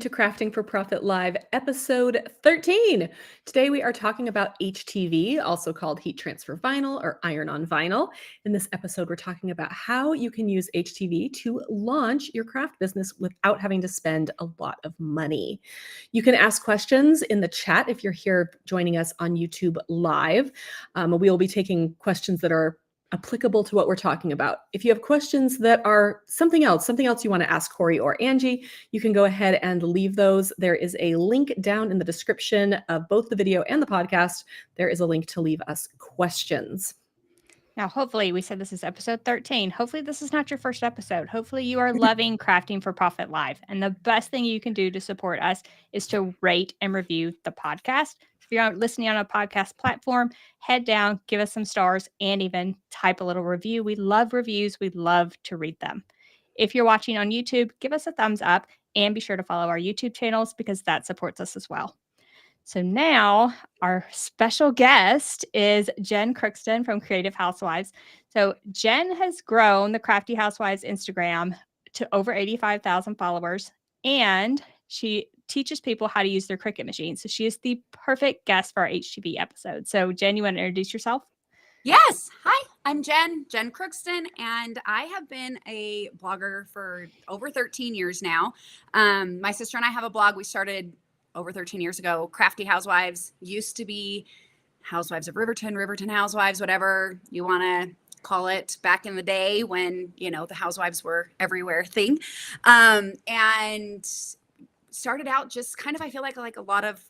to Crafting for Profit Live, episode 13. Today we are talking about HTV, also called heat transfer vinyl or iron on vinyl. In this episode, we're talking about how you can use HTV to launch your craft business without having to spend a lot of money. You can ask questions in the chat if you're here joining us on YouTube Live. We will be taking questions that are applicable to what we're talking about. If you have questions that are something else you want to ask Corey or Angie, you can go ahead and leave those. There is a link down in the description of both the video and the podcast. There is a link to leave us questions. Now, hopefully, we said this is episode 13. Hopefully, this is not your first episode. Hopefully, you are loving Crafting for Profit Live. And the best thing you can do to support us is to rate and review the podcast. If you're listening on a podcast platform, head down, give us some stars, and even type a little review. We love reviews. We love to read them. If you're watching on YouTube, give us a thumbs up and be sure to follow our YouTube channels because that supports us as well. So now our special guest is Jenn Crookston from Creative Housewives. So Jenn has grown the Crafty Housewives Instagram to over 85,000 followers, and she teaches people how to use their Cricut machines. So she is the perfect guest for our HTV episode. So Jenn, you want to introduce yourself? Yes. Hi, I'm Jenn Crookston, and I have been a blogger for over 13 years now. My sister and I have a blog we started over 13 years ago. Crafty Housewives used to be Housewives of Riverton Housewives, whatever you want to call it, back in the day when, the housewives were everywhere thing. And started out just kind of, I feel like a lot of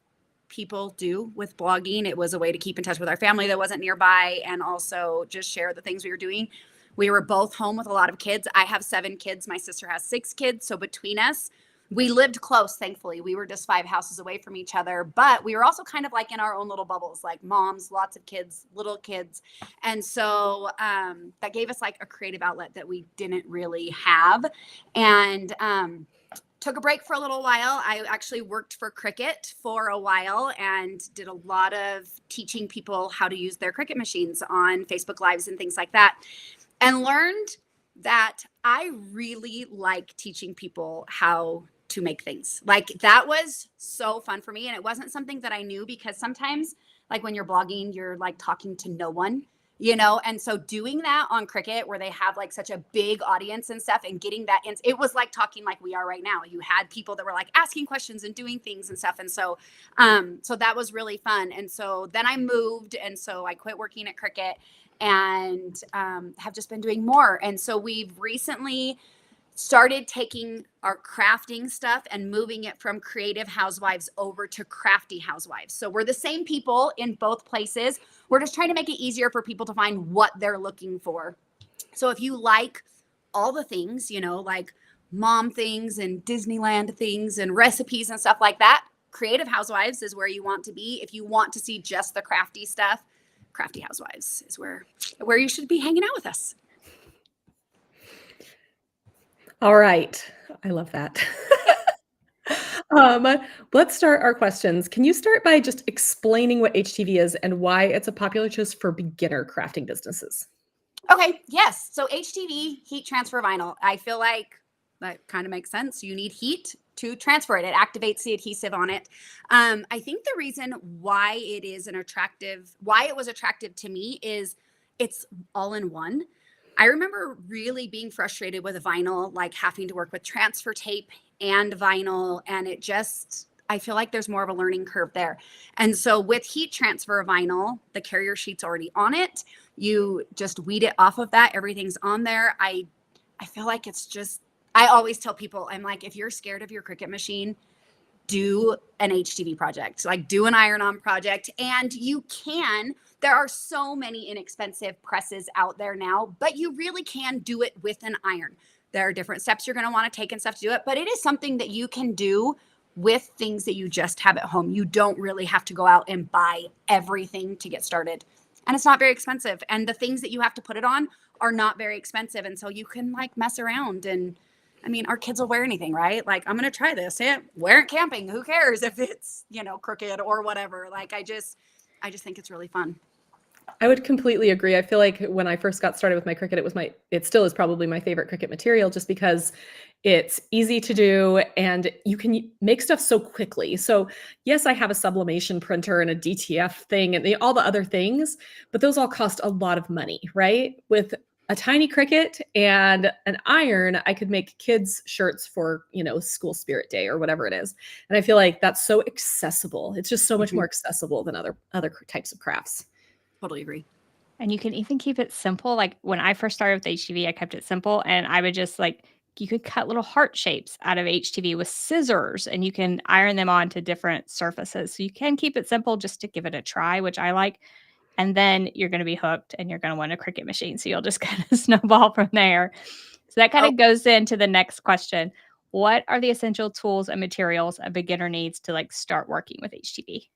people do with blogging. It was a way to keep in touch with our family that wasn't nearby and also just share the things we were doing. We were both home with a lot of kids. I have 7 kids. My sister has 6 kids. So between us, we lived close, thankfully. We were just 5 houses away from each other, but we were also kind of like in our own little bubbles, like moms, lots of kids, little kids. And so that gave us like a creative outlet that we didn't really have. And took a break for a little while. I actually worked for Cricut for a while and did a lot of teaching people how to use their Cricut machines on Facebook Lives and things like that, and learned that I really like teaching people how to make things. Like, that was so fun for me. And it wasn't something that I knew, because sometimes, like, when you're blogging, you're like talking to no one, and so doing that on Cricut, where they have like such a big audience and stuff, and getting that it was like talking like we are right now. You had people that were like asking questions and doing things and stuff. And so so that was really fun. And so then I moved, and so I quit working at Cricut and have just been doing more. And so we've recently started taking our crafting stuff and moving it from Creative Housewives over to Crafty Housewives. So we're the same people in both places. We're just trying to make it easier for people to find what they're looking for. So if you like all the things, like mom things and Disneyland things and recipes and stuff like that, Creative Housewives is where you want to be. If you want to see just the crafty stuff, Crafty Housewives is where you should be hanging out with us. All right. I love that. Let's start our questions. Can you start by just explaining what HTV is and why it's a popular choice for beginner crafting businesses? Okay. Yes. So HTV, heat transfer vinyl. I feel like that kind of makes sense. You need heat to transfer it. It activates the adhesive on it. I think the reason why it was attractive to me is it's all in one. I remember really being frustrated with vinyl, like having to work with transfer tape and vinyl. And I feel like there's more of a learning curve there. And so with heat transfer vinyl, the carrier sheet's already on it. You just weed it off of that. Everything's on there. I feel like I always tell people, I'm like, if you're scared of your Cricut machine, do an HTV project, like do an iron-on project. And there are so many inexpensive presses out there now, but you really can do it with an iron. There are different steps you're going to want to take and stuff to do it, but it is something that you can do with things that you just have at home. You don't really have to go out and buy everything to get started. And it's not very expensive. And the things that you have to put it on are not very expensive. And so you can like mess around and our kids will wear anything, right? Like, I'm going to try this. Wear it camping. Who cares if it's, crooked or whatever. Like, I just think it's really fun. I would completely agree. I feel like when I first got started with my Cricut, it still is probably my favorite Cricut material, just because It's easy to do, and you can make stuff so quickly. So, yes, I have a sublimation printer and a DTF thing and all the other things, but those all cost a lot of money, right? With a tiny Cricut and an iron, I could make kids' shirts for, school spirit day or whatever it is. And I feel like that's so accessible. It's just so much more accessible than other types of crafts. Totally agree. And you can even keep it simple. Like when I first started with HTV, I kept it simple and I would just you could cut little heart shapes out of HTV with scissors and you can iron them onto different surfaces. So you can keep it simple just to give it a try, which I like. And then you're going to be hooked and you're going to want a Cricut machine. So you'll just kind of snowball from there. So that kind of goes into the next question. What are the essential tools and materials a beginner needs to start working with HTV?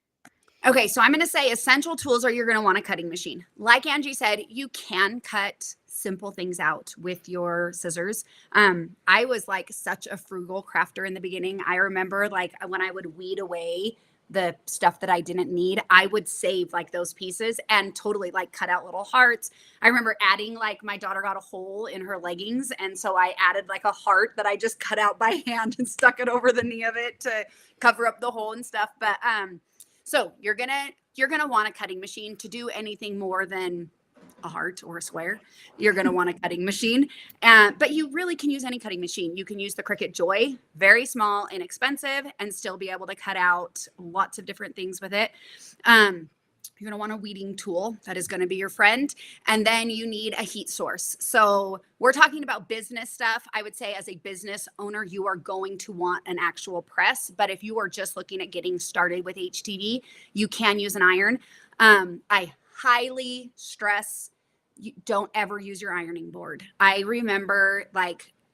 Okay, so I'm going to say essential tools are you're going to want a cutting machine. Like Angie said, you can cut simple things out with your scissors. I was such a frugal crafter in the beginning. I remember when I would weed away the stuff that I didn't need, I would save those pieces and totally cut out little hearts. I remember adding my daughter got a hole in her leggings. And so I added a heart that I just cut out by hand and stuck it over the knee of it to cover up the hole and stuff. But, so you're gonna want a cutting machine to do anything more than a heart or a square. You're gonna want a cutting machine, but you really can use any cutting machine. You can use the Cricut Joy, very small, inexpensive, and still be able to cut out lots of different things with it. You're going to want a weeding tool that is going to be your friend. And then you need a heat source. So we're talking about business stuff. I would say as a business owner, you are going to want an actual press. But if you are just looking at getting started with HTV, you can use an iron. I highly stress you don't ever use your ironing board. I remember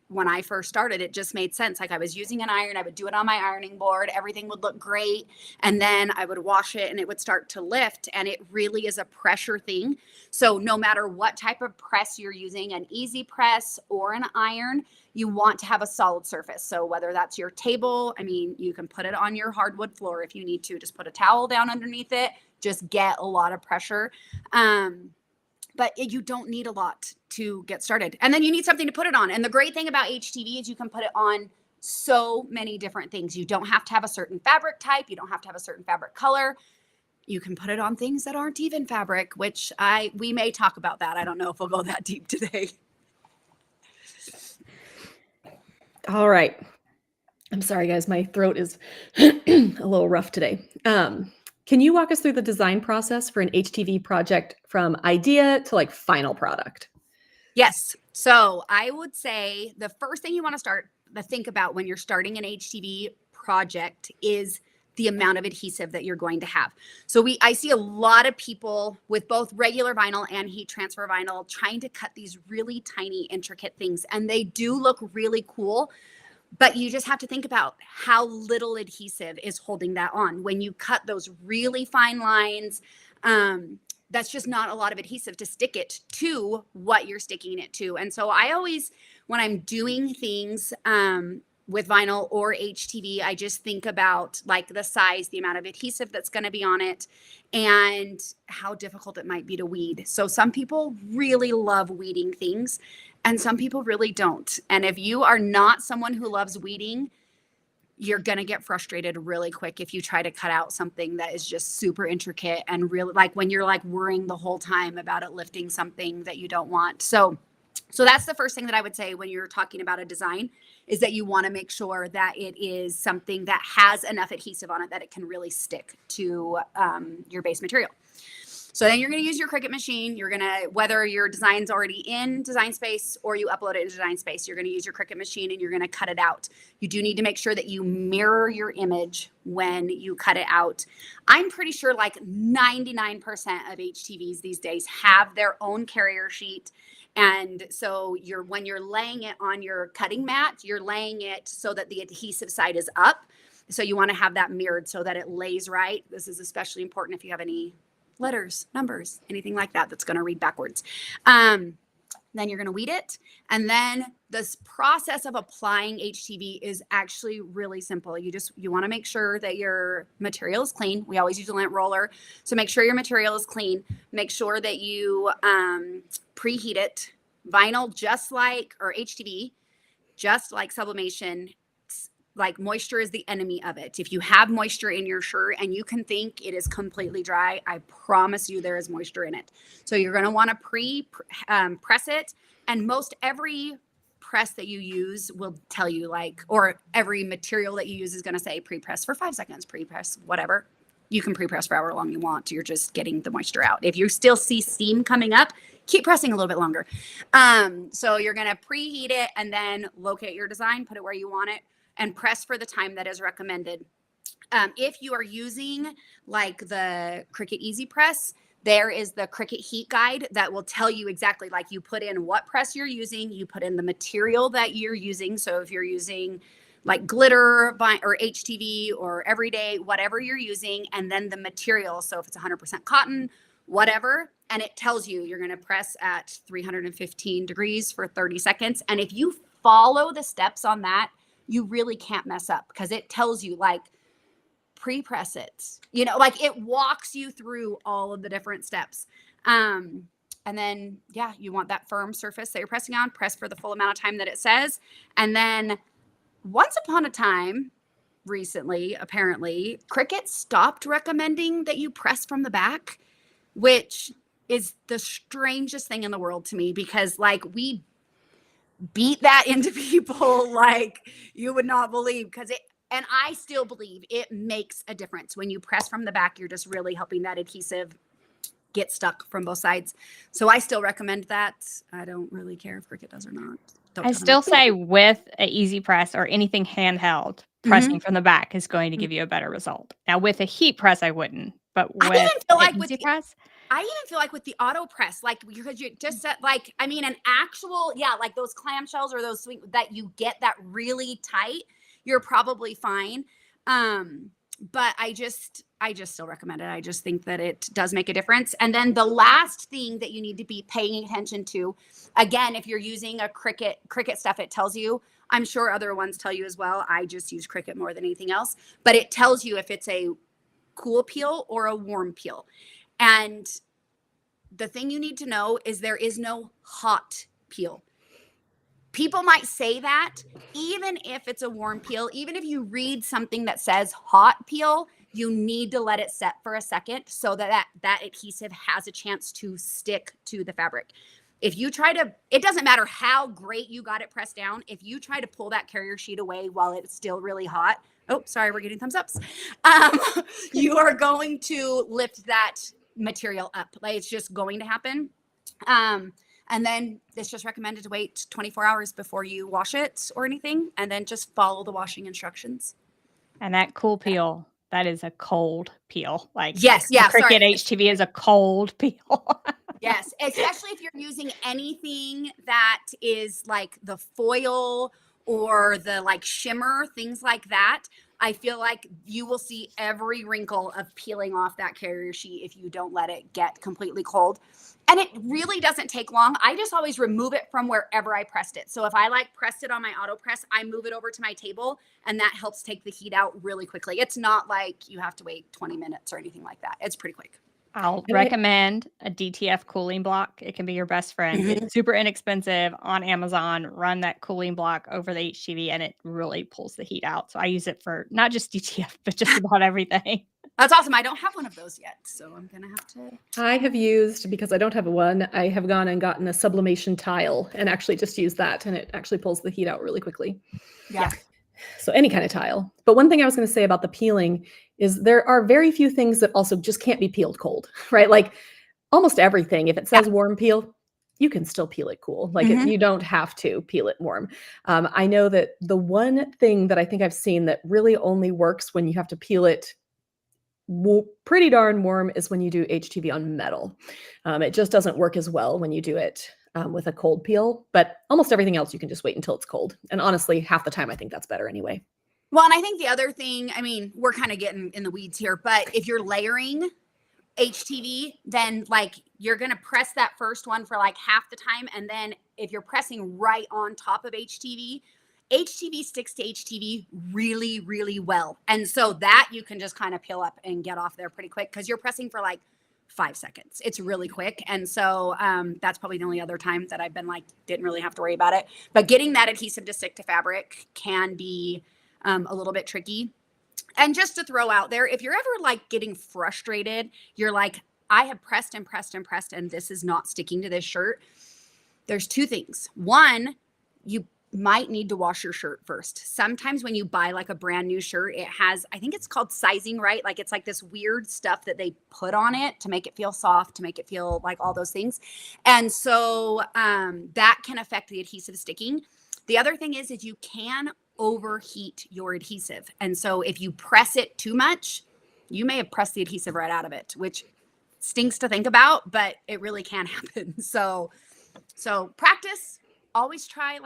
when I first started, it just made sense. I was using an iron, I would do it on my ironing board, everything would look great. And then I would wash it and it would start to lift. And it really is a pressure thing. So no matter what type of press you're using, an easy press or an iron, you want to have a solid surface. So whether that's your table, you can put it on your hardwood floor if you need to, just put a towel down underneath it, just get a lot of pressure. But you don't need a lot to get started. And then you need something to put it on. And the great thing about HTV is you can put it on so many different things. You don't have to have a certain fabric type. You don't have to have a certain fabric color. You can put it on things that aren't even fabric, which we may talk about that. I don't know if we'll go that deep today. All right. I'm sorry, guys. My throat is a little rough today. Can you walk us through the design process for an HTV project from idea to final product? Yes. So I would say the first thing you want to think about when you're starting an HTV project is the amount of adhesive that you're going to have. So I see a lot of people with both regular vinyl and heat transfer vinyl trying to cut these really tiny, intricate things, and they do look really cool. But you just have to think about how little adhesive is holding that on. When you cut those really fine lines, that's just not a lot of adhesive to stick it to what you're sticking it to. And so I always, when I'm doing things with vinyl or HTV, I just think about the size, the amount of adhesive that's going to be on it, and how difficult it might be to weed. So some people really love weeding things and some people really don't. And if you are not someone who loves weeding, you're going to get frustrated really quick if you try to cut out something that is just super intricate and really when you're worrying the whole time about it lifting something that you don't want. So that's the first thing that I would say when you're talking about a design, is that you want to make sure that it is something that has enough adhesive on it that it can really stick to your base material. So then you're going to use your Cricut machine. You're going to, whether your design's already in Design Space or you upload it in Design Space, you're going to use your Cricut machine and you're going to cut it out. You do need to make sure that you mirror your image when you cut it out. I'm pretty sure 99% of HTVs these days have their own carrier sheet. And so when you're laying it on your cutting mat, you're laying it so that the adhesive side is up. So you want to have that mirrored so that it lays right. This is especially important if you have any letters, numbers, anything like that that's going to read backwards. Then you're going to weed it. And then this process of applying HTV is actually really simple. You want to make sure that your material is clean. We always use a lint roller. So make sure your material is clean. Make sure that you preheat it. Vinyl, or HTV, just like sublimation, like moisture is the enemy of it. If you have moisture in your shirt and you can think it is completely dry, I promise you there is moisture in it. So you're going to want to press it. And most every press that you use will tell you like, or every material that you use is going to say pre-press for 5 seconds, pre-press, whatever. You can pre-press for however long you want. You're just getting the moisture out. If you still see steam coming up, keep pressing a little bit longer. So you're going to preheat it and then locate your design, put it where you want it, and press for the time that is recommended. If you are using like the Cricut Easy Press, there is the Cricut heat guide that will tell you exactly, like you put in what press you're using, you put in the material that you're using. So if you're using like glitter or HTV or everyday, whatever you're using, and then the material. So if it's 100% cotton, whatever, and it tells you you're going to press at 315 degrees for 30 seconds. And if you follow the steps on that, you really can't mess up because it tells you like pre-press it, you know, like it walks you through all of the different steps. And then, yeah, you want that firm surface that you're pressing on, press for the full amount of time that it says. And then once upon a time, recently, apparently, Cricut stopped recommending that you press from the back, which is the strangest thing in the world to me because like we beat that into people like you would not believe because it, and I still believe it makes a difference. When you press from the back, you're just really helping that adhesive get stuck from both sides. So I still recommend that. I don't really care if Cricut does or not. I still say with an easy press or anything handheld, pressing from the back is going to give you a better result. Now with a heat press, I wouldn't, but with an easy press, I even feel like with the auto press, like because you just said, like, I mean, an actual, yeah, like those clamshells or those that you get that really tight, you're probably fine. But I just still recommend it. I just think that it does make a difference. And then the last thing that you need to be paying attention to, again, if you're using a Cricut stuff, it tells you, I'm sure other ones tell you as well. I just use Cricut more than anything else, but it tells you if it's a cool peel or a warm peel. And the thing you need to know is there is no hot peel. People might say that even if it's a warm peel, even if you read something that says hot peel, you need to let it set for a second so that adhesive has a chance to stick to the fabric. If you try to, it doesn't matter how great you got it pressed down. If you try to pull that carrier sheet away while it's still really hot, oh, sorry, we're getting thumbs ups. You are going to lift that material up. Like it's just going to happen. And then it's just recommended to wait 24 hours before you wash it or anything. And then just follow the washing instructions. And that cool peel, that is a cold peel. Like yes, yeah, Cricut HTV is a cold peel. Yes, especially if you're using anything that is like the foil or the like shimmer, things like that. I feel like you will see every wrinkle of peeling off that carrier sheet if you don't let it get completely cold. And it really doesn't take long. I just always remove it from wherever I pressed it. So if I like pressed it on my auto press, I move it over to my table and that helps take the heat out really quickly. It's not like you have to wait 20 minutes or anything like that. It's pretty quick. I'll recommend a DTF cooling block. It can be your best friend. It's super inexpensive on Amazon. Run that cooling block over the HTV and it really pulls the heat out. So I use it for not just DTF, but just about everything. That's awesome. I don't have one of those yet, so I'm going to have to. I have used, because I don't have one, I have gone and gotten a sublimation tile and actually just used that, and it actually pulls the heat out really quickly. Yeah. So any kind of tile. But one thing I was going to say about the peeling is there are very few things that also just can't be peeled cold, right? Like almost everything, if it says warm peel, you can still peel it cool. Like you don't have to peel it warm. I know that the one thing that I think I've seen that really only works when you have to peel it pretty darn warm is when you do HTV on metal. It just doesn't work as well when you do it with a cold peel, but almost everything else you can just wait until it's cold. And honestly, half the time I think that's better anyway. Well, and I think the other thing, I mean, we're kind of getting in the weeds here, but if you're layering HTV, then like you're going to press that first one for like half the time. And then if you're pressing right on top of HTV, HTV sticks to HTV really, really well. And so that you can just kind of peel up and get off there pretty quick because you're pressing for like 5 seconds. It's really quick. And so that's probably the only other time that I've been like, didn't really have to worry about it. But getting that adhesive to stick to fabric can be a little bit tricky. And just to throw out there, if you're ever like getting frustrated, you're like, I have pressed and pressed and pressed, and this is not sticking to this shirt. There's 2 things. One, you might need to wash your shirt first. Sometimes when you buy like a brand new shirt, it has, I think it's called sizing, right? Like it's like this weird stuff that they put on it to make it feel soft, to make it feel like all those things. And so that can affect the adhesive sticking. The other thing is you can overheat your adhesive. And so if you press it too much, you may have pressed the adhesive right out of it, which stinks to think about, but it really can happen. So practice, always try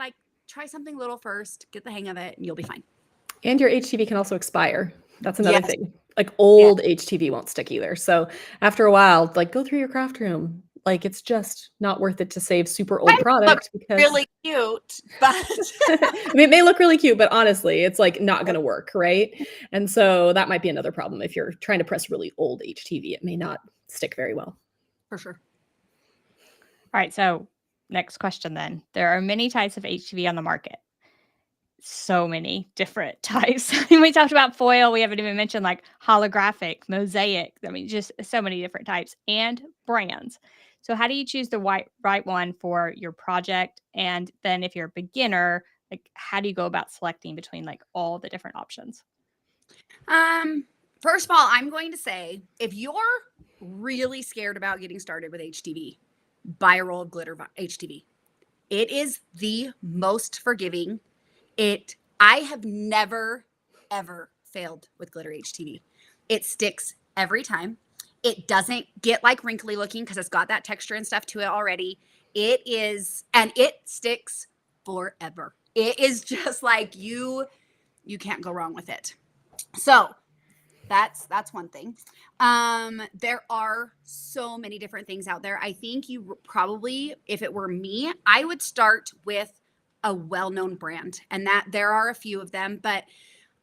something little first, get the hang of it, and you'll be fine. And your HTV can also expire. That's another Yes. thing. Like old HTV won't stick either. So after a while, like go through your craft room. Like it's just not worth it to save super old product because Really cute, but I mean, it may look really cute, but honestly, it's like not going to work, right? And so that might be another problem. If you're trying to press really old HTV, it may not stick very well. for sure. All right. So next question then. There are many types of HTV on the market. So many different types. We talked about foil. We haven't even mentioned like holographic, mosaic. I mean, just so many different types and brands. So how do you choose the right one for your project? And then if you're a beginner, like how do you go about selecting between like all the different options? First of all, I'm going to say if you're really scared about getting started with HTV, buy a roll of glitter HTV. It is the most forgiving. I have never, ever failed with glitter HTV. It sticks every time. It doesn't get like wrinkly looking because it's got that texture and stuff to it already. And it sticks forever. It is just like you can't go wrong with it. So that's one thing. There are so many different things out there. I think you probably, if it were me, I would start with a well-known brand, and that there are a few of them, but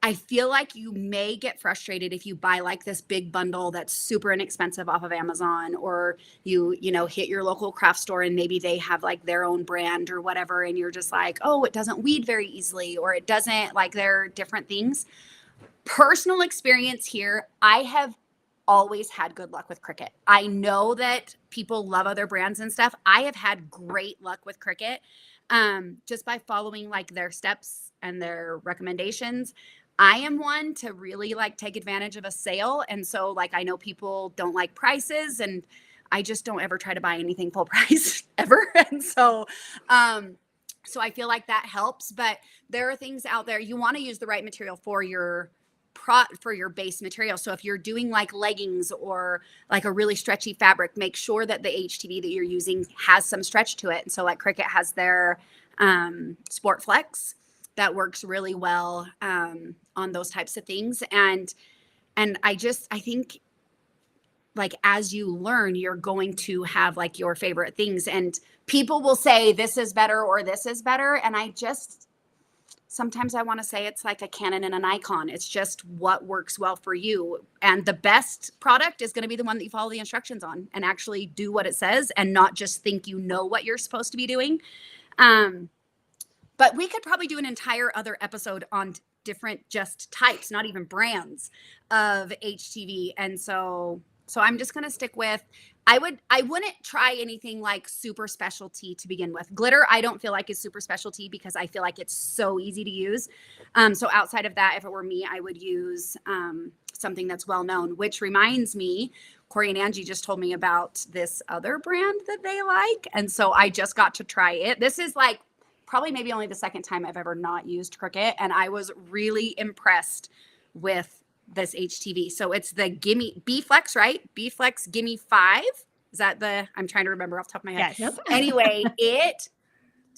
I feel like you may get frustrated if you buy like this big bundle that's super inexpensive off of Amazon, or you hit your local craft store and maybe they have like their own brand or whatever. And you're just like, oh, it doesn't weed very easily, or it doesn't, like, they're different things. Personal experience here, I have always had good luck with Cricut. I know that people love other brands and stuff. I have had great luck with Cricut just by following like their steps and their recommendations. I am one to really like take advantage of a sale. And so like, I know people don't like prices, and I just don't ever try to buy anything full price ever. And so I feel like that helps, but there are things out there. You want to use the right material for your base material. So if you're doing like leggings or like a really stretchy fabric, make sure that the HTV that you're using has some stretch to it. And so like Cricut has their Sport Flex that works really well on those types of things. And I think like as you learn, you're going to have like your favorite things, and people will say this is better or this is better. And sometimes I want to say it's like a Canon and a Nikon. It's just what works well for you. And the best product is going to be the one that you follow the instructions on and actually do what it says, and not just think you know what you're supposed to be doing. But we could probably do an entire other episode on different just types, not even brands of HTV. And so I'm just going to stick with, I wouldn't try anything like super specialty to begin with. Glitter, I don't feel like is super specialty because I feel like it's so easy to use. So outside of that, if it were me, I would use something that's well known, which reminds me, Corey and Angie just told me about this other brand that they like. And so I just got to try it. This is like probably maybe only the second time I've ever not used Cricut. And I was really impressed with this HTV. So it's the B Flex, right? B Flex Gimme 5. Is that I'm trying to remember off the top of my head. Yes. Yep. Anyway,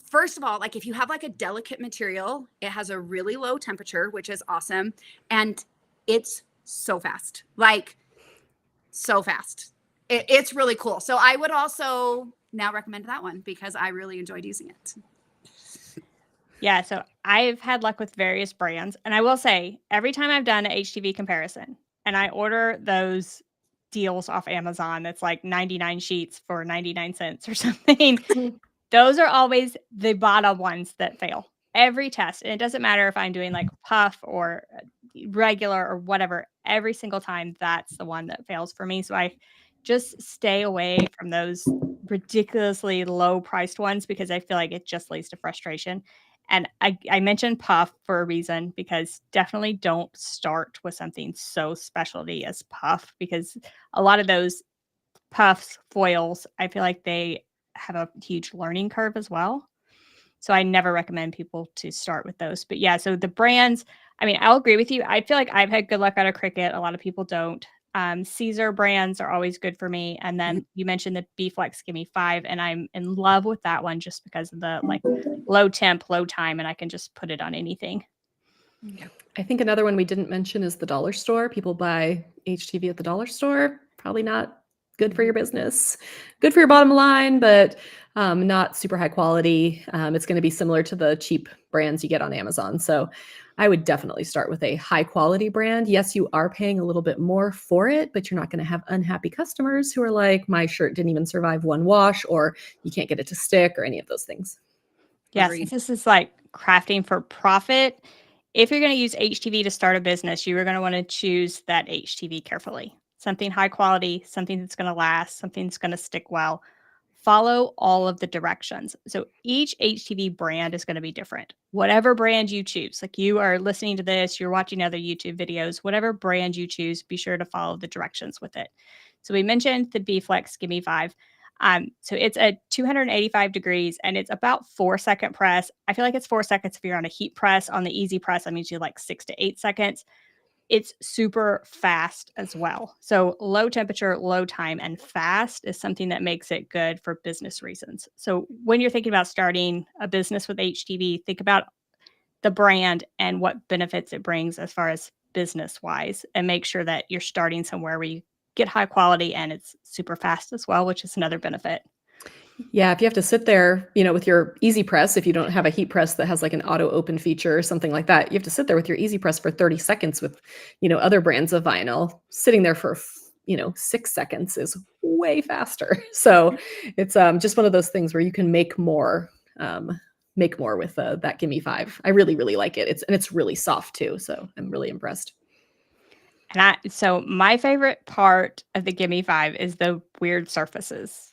first of all, like if you have like a delicate material, it has a really low temperature, which is awesome. And it's so fast, like so fast. It's really cool. So I would also now recommend that one because I really enjoyed using it. Yeah, so I've had luck with various brands, and I will say every time I've done an HTV comparison and I order those deals off Amazon that's like 99 sheets for 99 cents or something. Mhm. Those are always the bottom ones that fail every test. And it doesn't matter if I'm doing like puff or regular or whatever, every single time that's the one that fails for me. So I just stay away from those ridiculously low priced ones because I feel like it just leads to frustration. And I mentioned puff for a reason because definitely don't start with something so specialty as puff because a lot of those puffs, foils, I feel like they have a huge learning curve as well. So I never recommend people to start with those. But yeah, so the brands, I mean, I'll agree with you. I feel like I've had good luck out of Cricut. A lot of people don't. Caesar brands are always good for me. And then you mentioned the B Flex Gimme 5, and I'm in love with that one just because of the like low temp, low time, and I can just put it on anything. Yeah. I think another one we didn't mention is the dollar store. People buy HTV at the dollar store. Probably not good for your business. Good for your bottom line, but not super high quality. It's going to be similar to the cheap brands you get on Amazon. So I would definitely start with a high quality brand. Yes, you are paying a little bit more for it, but you're not going to have unhappy customers who are like, my shirt didn't even survive one wash, or you can't get it to stick, or any of those things. Yes, Agreed. this is like crafting for profit. If you're going to use HTV to start a business, you are going to want to choose that HTV carefully. Something high quality, something that's going to last, something that's going to stick well. Follow all of the directions. So each HTV brand is going to be different. Whatever brand you choose, like you are listening to this, you're watching other YouTube videos, whatever brand you choose, be sure to follow the directions with it. So we mentioned the B Flex Gimme 5. So it's a 285 degrees and it's about 4-second press. I feel like it's 4 seconds if you're on a heat press. On the easy press, that means you like 6 to 8 seconds. It's super fast as well. So low temperature, low time, and fast is something that makes it good for business reasons. So when you're thinking about starting a business with HTV, think about the brand and what benefits it brings as far as business wise, and make sure that you're starting somewhere where you get high quality and it's super fast as well, which is another benefit. Yeah, if you have to sit there, with your easy press, if you don't have a heat press that has like an auto open feature or something like that, you have to sit there with your easy press for 30 seconds with, other brands of vinyl. Sitting there for, 6 seconds is way faster. So it's just one of those things where you can make more with that Gimme 5. I really, really like it. It's really soft too. So I'm really impressed. And so my favorite part of the Gimme 5 is the weird surfaces.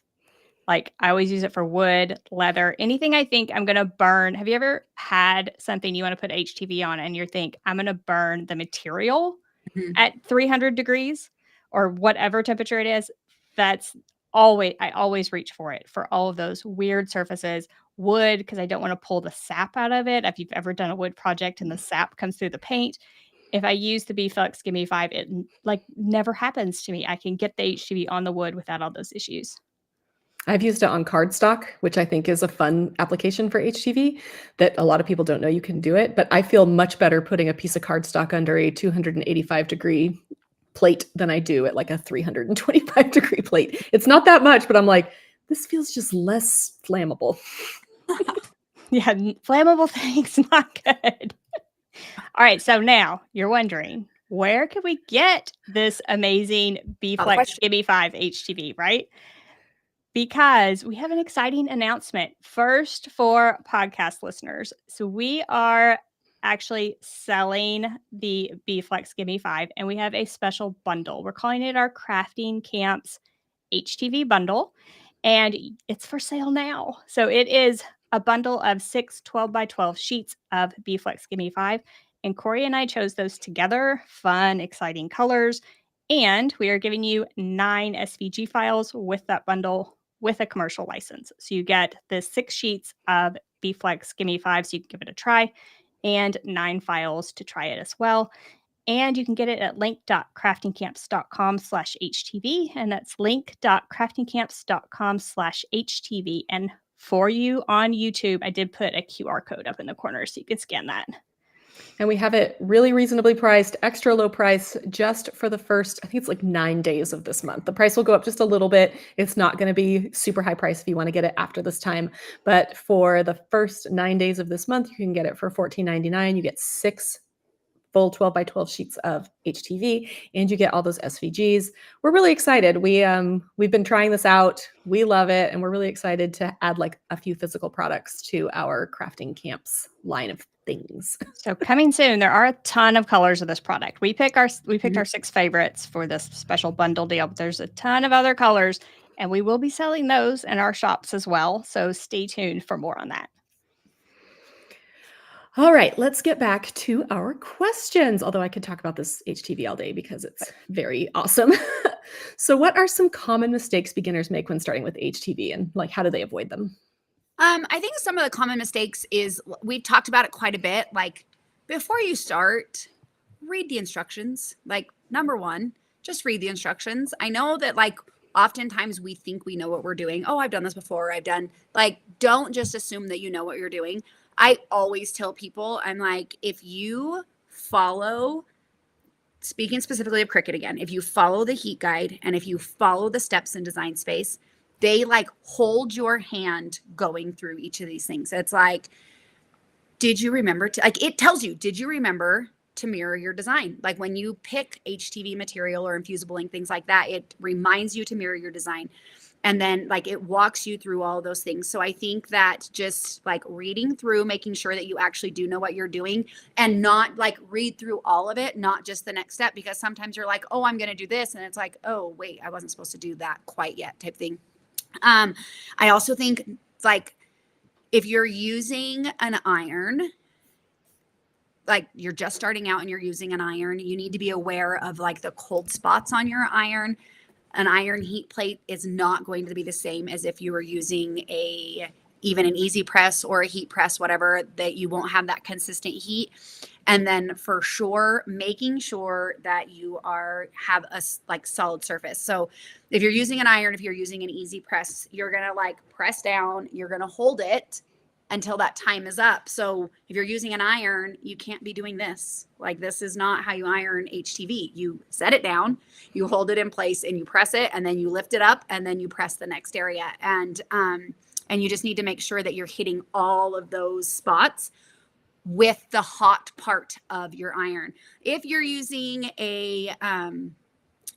Like I always use it for wood, leather, anything I think I'm going to burn. Have you ever had something you want to put HTV on and you think I'm going to burn the material Mhm. at 300 degrees or whatever temperature it is? I always reach for it for all of those weird surfaces. Wood, because I don't want to pull the sap out of it. If you've ever done a wood project and the sap comes through the paint, if I use the B Flex Gimme 5, it like never happens to me. I can get the HTV on the wood without all those issues. I've used it on cardstock, which I think is a fun application for HTV that a lot of people don't know you can do it. But I feel much better putting a piece of cardstock under a 285-degree plate than I do at like a 325-degree plate. It's not that much, but I'm like, this feels just less flammable. Yeah, flammable things, not good. All right, so now you're wondering, where can we get this amazing B Valid Flex question. Gimme 5 HTV, right? Because we have an exciting announcement. First for podcast listeners. So we are actually selling the B Flex Gimme 5 and we have a special bundle. We're calling it our Crafting Camps HTV bundle and it's for sale now. So it is a bundle of 6 12 by 12 sheets of B Flex Gimme 5 and Corey and I chose those together, fun, exciting colors. And we are giving you 9 SVG files with that bundle with a commercial license. So you get the 6 sheets of B Flex Gimme 5 so you can give it a try and 9 files to try it as well. And you can get it at link.craftingcamps.com/HTV. And that's link.craftingcamps.com/HTV. And for you on YouTube, I did put a QR code up in the corner so you can scan that. And we have it really reasonably priced, extra low price, just for the first, I think it's like 9 days of this month. The price will go up just a little bit. It's not going to be super high price if you want to get it after this time. But for the first 9 days of this month, you can get it for $14.99. You get 6 full 12 by 12 sheets of HTV, and you get all those SVGs. We're really excited. We've been trying this out. We love it, and we're really excited to add like a few physical products to our crafting camps line of things. So coming soon, there are a ton of colors of this product. We picked our 6 favorites for this special bundle deal, but there's a ton of other colors, and we will be selling those in our shops as well. So stay tuned for more on that. All right, let's get back to our questions. Although I could talk about this HTV all day because it's very awesome. So what are some common mistakes beginners make when starting with HTV, and like how do they avoid them? I think some of the common mistakes is we've talked about it quite a bit. Like before you start, read the instructions. Like number one, just read the instructions. I know that like oftentimes we think we know what we're doing. Oh, I've done this before. Don't just assume that you know what you're doing. I always tell people, I'm like, if you follow, speaking specifically of Cricut again, if you follow the heat guide and if you follow the steps in Design Space, they like hold your hand going through each of these things. It's like, did you remember to, like, it tells you, did you remember to mirror your design? Like when you pick HTV material or infusible ink, things like that, it reminds you to mirror your design. And then like it walks you through all those things. So I think that just like reading through, making sure that you actually do know what you're doing and not like read through all of it, not just the next step, because sometimes you're like, oh, I'm going to do this. And it's like, oh, wait, I wasn't supposed to do that quite yet type thing. I also think like if you're using an iron, like you're just starting out and you're using an iron, you need to be aware of like the cold spots on your iron. An iron heat plate is not going to be the same as if you were using even an easy press or a heat press, whatever, that you won't have that consistent heat. And then for sure, making sure that you have a like solid surface. So if you're using an iron, if you're using an easy press, you're going to like press down, you're going to hold it until that time is up. So if you're using an iron, you can't be doing this. Like this is not how you iron HTV. You set it down, you hold it in place and you press it and then you lift it up and then you press the next area. And you just need to make sure that you're hitting all of those spots with the hot part of your iron. If you're using a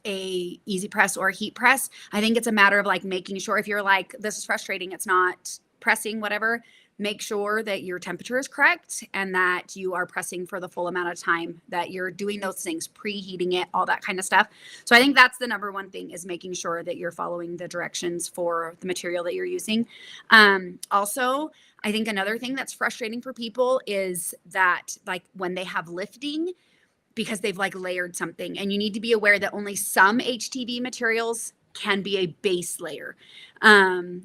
easy press or a heat press, I think it's a matter of like making sure if you're like, this is frustrating, it's not pressing, whatever, make sure that your temperature is correct and that you are pressing for the full amount of time, that you're doing those things, preheating it, all that kind of stuff. So I think that's the number one thing, is making sure that you're following the directions for the material that you're using. Also, I think another thing that's frustrating for people is that like when they have lifting, because they've like layered something, and you need to be aware that only some HTV materials can be a base layer.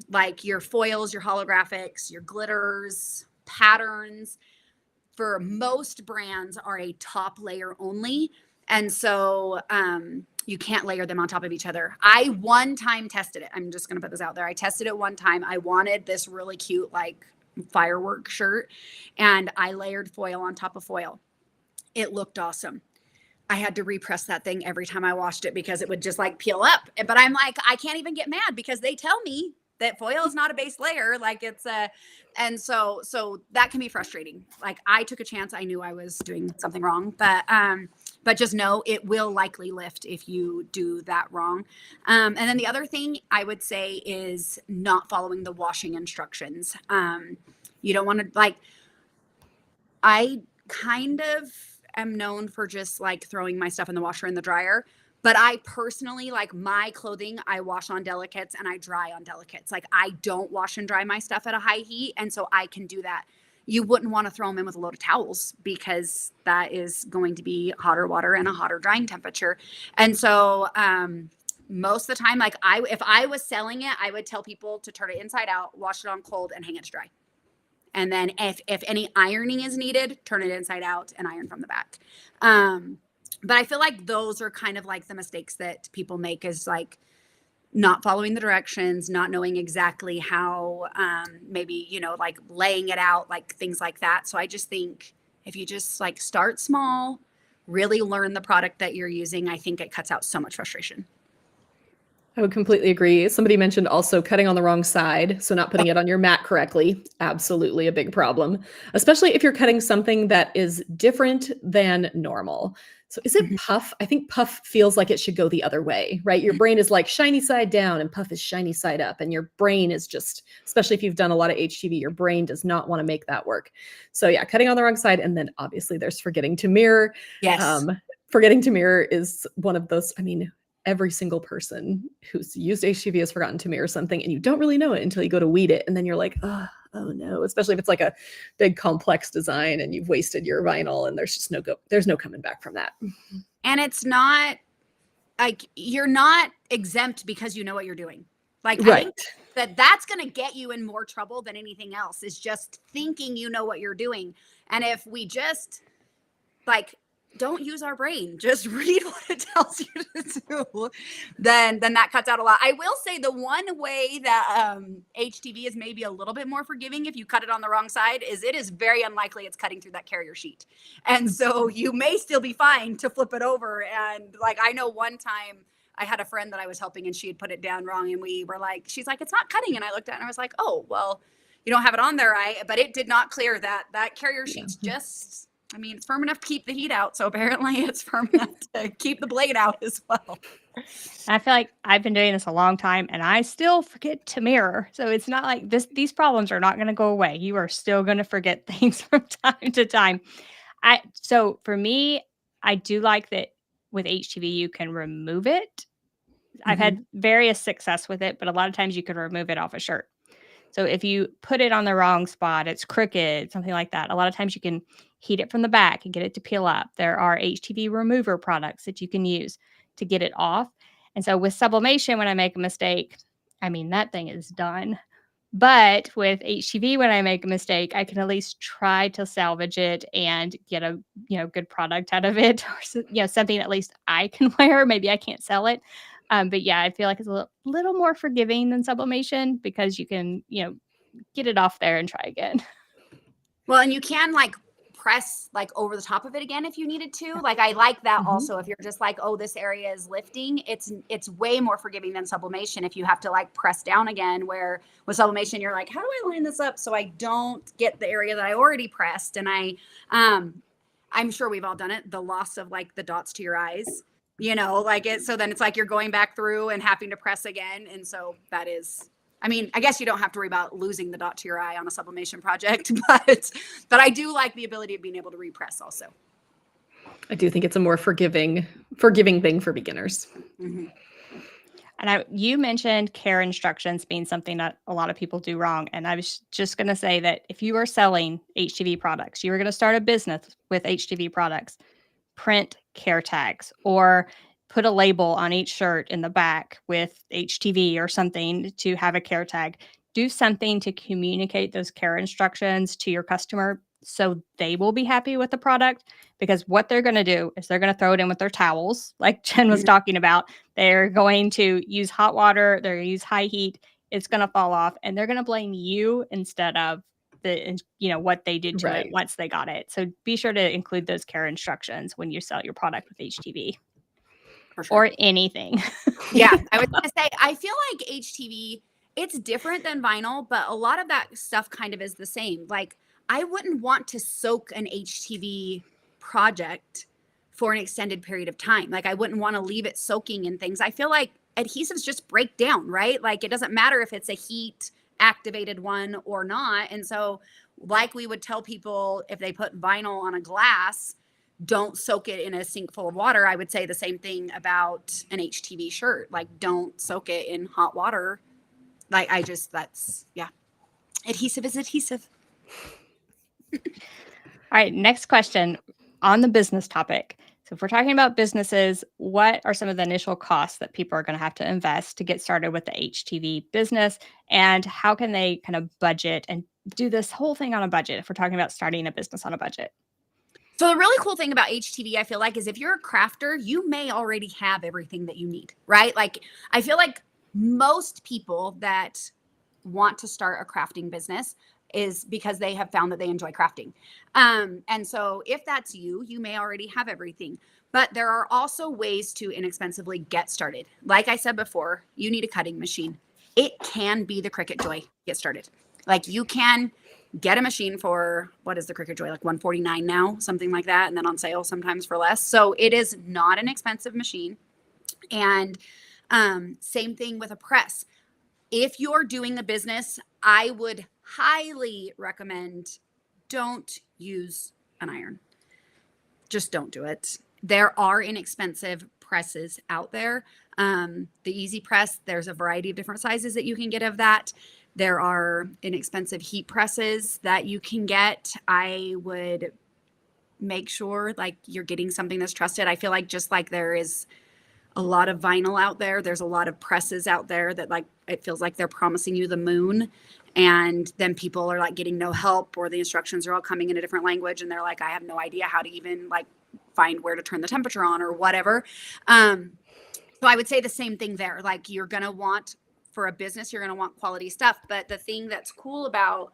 Like your foils, your holographics, your glitters, patterns, for most brands are a top layer only. And so you can't layer them on top of each other. I one time tested it. I'm just going to put this out there. I tested it one time. I wanted this really cute, like firework shirt, and I layered foil on top of foil. It looked awesome. I had to repress that thing every time I washed it because it would just like peel up. But I'm like, I can't even get mad because they tell me that foil is not a base layer. Like it's and so that can be frustrating. Like I took a chance. I knew I was doing something wrong, but just know it will likely lift if you do that wrong. And then the other thing I would say is not following the washing instructions. You don't want to like, I kind of am known for just like throwing my stuff in the washer and the dryer. But I personally, like my clothing, I wash on delicates and I dry on delicates. Like I don't wash and dry my stuff at a high heat. And so I can do that. You wouldn't want to throw them in with a load of towels because that is going to be hotter water and a hotter drying temperature. And so most of the time, like if I was selling it, I would tell people to turn it inside out, wash it on cold, and hang it to dry. And then if any ironing is needed, turn it inside out and iron from the back. But I feel like those are kind of like the mistakes that people make, is like not following the directions, not knowing exactly how, maybe, like laying it out, like things like that. So I just think if you just like start small, really learn the product that you're using, I think it cuts out so much frustration. I would completely agree. Somebody mentioned also cutting on the wrong side, so not putting it on your mat correctly. Absolutely a big problem, especially if you're cutting something that is different than normal. So is it Mhm. puff? I think puff feels like it should go the other way, right? Your brain is like shiny side down and puff is shiny side up. And your brain is just, especially if you've done a lot of HTV, your brain does not want to make that work. So yeah, cutting on the wrong side. And then obviously there's forgetting to mirror. Yes. Forgetting to mirror is one of those, I mean, every single person who's used HTV has forgotten to mirror something, and you don't really know it until you go to weed it. And then you're like, oh no, especially if it's like a big complex design and you've wasted your vinyl and there's just there's no coming back from that. And it's not like you're not exempt because you know what you're doing. Like, I Right. think that's going to get you in more trouble than anything else, is just thinking you know what you're doing. And if we just like don't use our brain, just read what it tells you to do, then that cuts out a lot. I will say the one way that HTV is maybe a little bit more forgiving if you cut it on the wrong side is it is very unlikely it's cutting through that carrier sheet. And so you may still be fine to flip it over. And like, I know one time I had a friend that I was helping and she had put it down wrong, and we were like, she's like, it's not cutting. And I looked at it and I was like, oh, well, you don't have it on there, right? But it did not clear that carrier sheet's just, I mean, it's firm enough to keep the heat out. So apparently it's firm enough to keep the blade out as well. I feel like I've been doing this a long time and I still forget to mirror. So it's not like these problems are not going to go away. You are still going to forget things from time to time. So for me, I do like that with HTV you can remove it. I've had various success with it, but a lot of times you can remove it off a shirt. So if you put it on the wrong spot, it's crooked, something like that. A lot of times you can heat it from the back and get it to peel up. There are HTV remover products that you can use to get it off. And so with sublimation, when I make a mistake, I mean, that thing is done. But with HTV, when I make a mistake, I can at least try to salvage it and get a good product out of it, or something at least I can wear. Maybe I can't sell it, but yeah, I feel like it's a little more forgiving than sublimation because you can get it off there and try again. Well, and you can like press like over the top of it again if you needed to. Like, I like that also. If you're just like, oh, this area is lifting, it's way more forgiving than sublimation if you have to like press down again, where with sublimation you're like, how do I line this up so I don't get the area that I already pressed? And I'm sure we've all done it, the loss of like the dots to your eyes, like it, so then it's like you're going back through and having to press again. And so that is, I mean, I guess you don't have to worry about losing the dot to your eye on a sublimation project, but I do like the ability of being able to repress also. I do think it's a more forgiving thing for beginners. Mm-hmm. And you mentioned care instructions being something that a lot of people do wrong. And I was just going to say that if you are selling HTV products, you are going to start a business with HTV products, print care tags or put a label on each shirt in the back with HTV or something to have a care tag. Do something to communicate those care instructions to your customer so they will be happy with the product, because what they're going to do is they're going to throw it in with their towels, like Jenn was talking about. They're going to use hot water, they're going to use high heat, it's going to fall off, and they're going to blame you instead of what they did to it once they got it. So be sure to include those care instructions when you sell your product with HTV. For sure. Or anything. Yeah, I was gonna say, I feel like HTV, it's different than vinyl, but a lot of that stuff kind of is the same. Like, I wouldn't want to soak an HTV project for an extended period of time. Like, I wouldn't want to leave it soaking in things. I feel like adhesives just break down, right? Like, it doesn't matter if it's a heat activated one or not. And so, like we would tell people if they put vinyl on a glass, don't soak it in a sink full of water. I would say the same thing about an HTV shirt. Like, don't soak it in hot water. Like, adhesive is adhesive. All right, next question on the business topic. So if we're talking about businesses, what are some of the initial costs that people are going to have to invest to get started with the HTV business? And how can they kind of budget and do this whole thing on a budget if we're talking about starting a business on a budget? So the really cool thing about HTV, I feel like, is if you're a crafter, you may already have everything that you need, right? Like, I feel like most people that want to start a crafting business is because they have found that they enjoy crafting. And so if that's you, you may already have everything. But there are also ways to inexpensively get started. Like I said before, you need a cutting machine. It can be the Cricut Joy. Get started. Like you can get a machine for, what is the Cricut Joy, like $149 now, something like that, and then on sale sometimes for less. So it is not an expensive machine. And same thing with a press. If you're doing a business, I would highly recommend don't use an iron. Just don't do it. There are inexpensive presses out there. The Easy Press, there's a variety of different sizes that you can get of that. There are inexpensive heat presses that you can get. I would make sure like you're getting something that's trusted. I feel like just like there is a lot of vinyl out there, there's a lot of presses out there that like it feels like they're promising you the moon, and then people are like getting no help, or the instructions are all coming in a different language and they're like, I have no idea how to even like find where to turn the temperature on or whatever. So I would say the same thing there. Like you're going to want, for a business, you're going to want quality stuff. But the thing that's cool about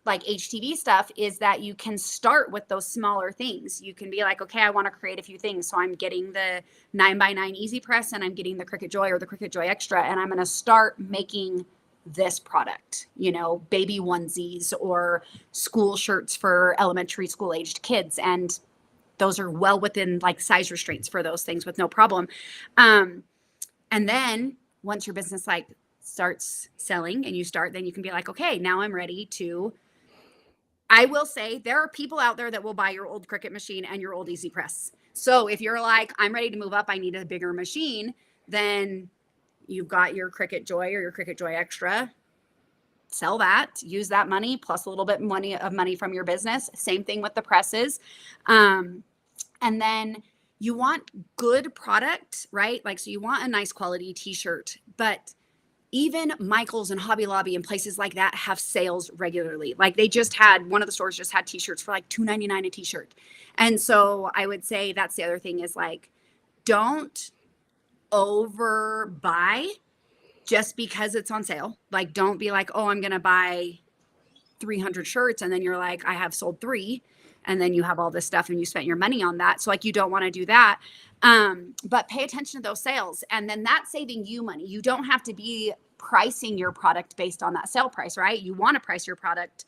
like HTV stuff is that you can start with those smaller things. You can be like, okay, I want to create a few things. So I'm getting the 9x9 Easy Press and I'm getting the Cricut Joy or the Cricut Joy Extra. And I'm going to start making this product, you know, baby onesies or school shirts for elementary school aged kids. And those are well within like size restraints for those things with no problem. And then once your business like starts selling and you start, then you can be like, okay, now I'm ready to, I will say there are people out there that will buy your old Cricut machine and your old Easy Press. So if you're like, I'm ready to move up, I need a bigger machine, then you've got your Cricut Joy or your Cricut Joy Extra. Sell that, use that money plus a little bit of money from your business. Same thing with the presses. And then you want good product, right? Like, so you want a nice quality t-shirt, but even Michael's and Hobby Lobby and places like that have sales regularly. Like they just had, one of the stores just had t-shirts for like $2.99 a t-shirt. And so I would say that's the other thing is like, don't overbuy just because it's on sale. Like, don't be like, oh, I'm going to buy 300 shirts. And then you're like, I have sold 3. And then you have all this stuff and you spent your money on that. So like, you don't want to do that. But pay attention to those sales. And then that's saving you money. You don't have to be pricing your product based on that sale price, right? You want to price your product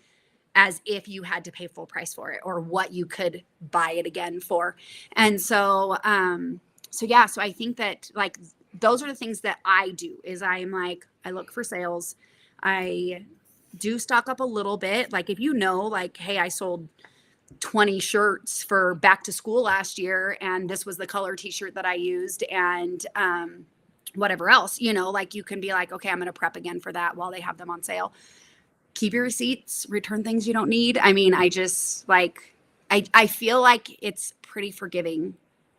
as if you had to pay full price for it or what you could buy it again for. And so, so I think that like, those are the things that I do is I'm like, I look for sales. I do stock up a little bit. Like if you know, like, hey, I sold 20 shirts for back to school last year and this was the color t-shirt that I used and whatever else, you know, like you can be like, okay, I'm going to prep again for that while they have them on sale. Keep your receipts, return things you don't need. I mean, I just like, I feel like it's pretty forgiving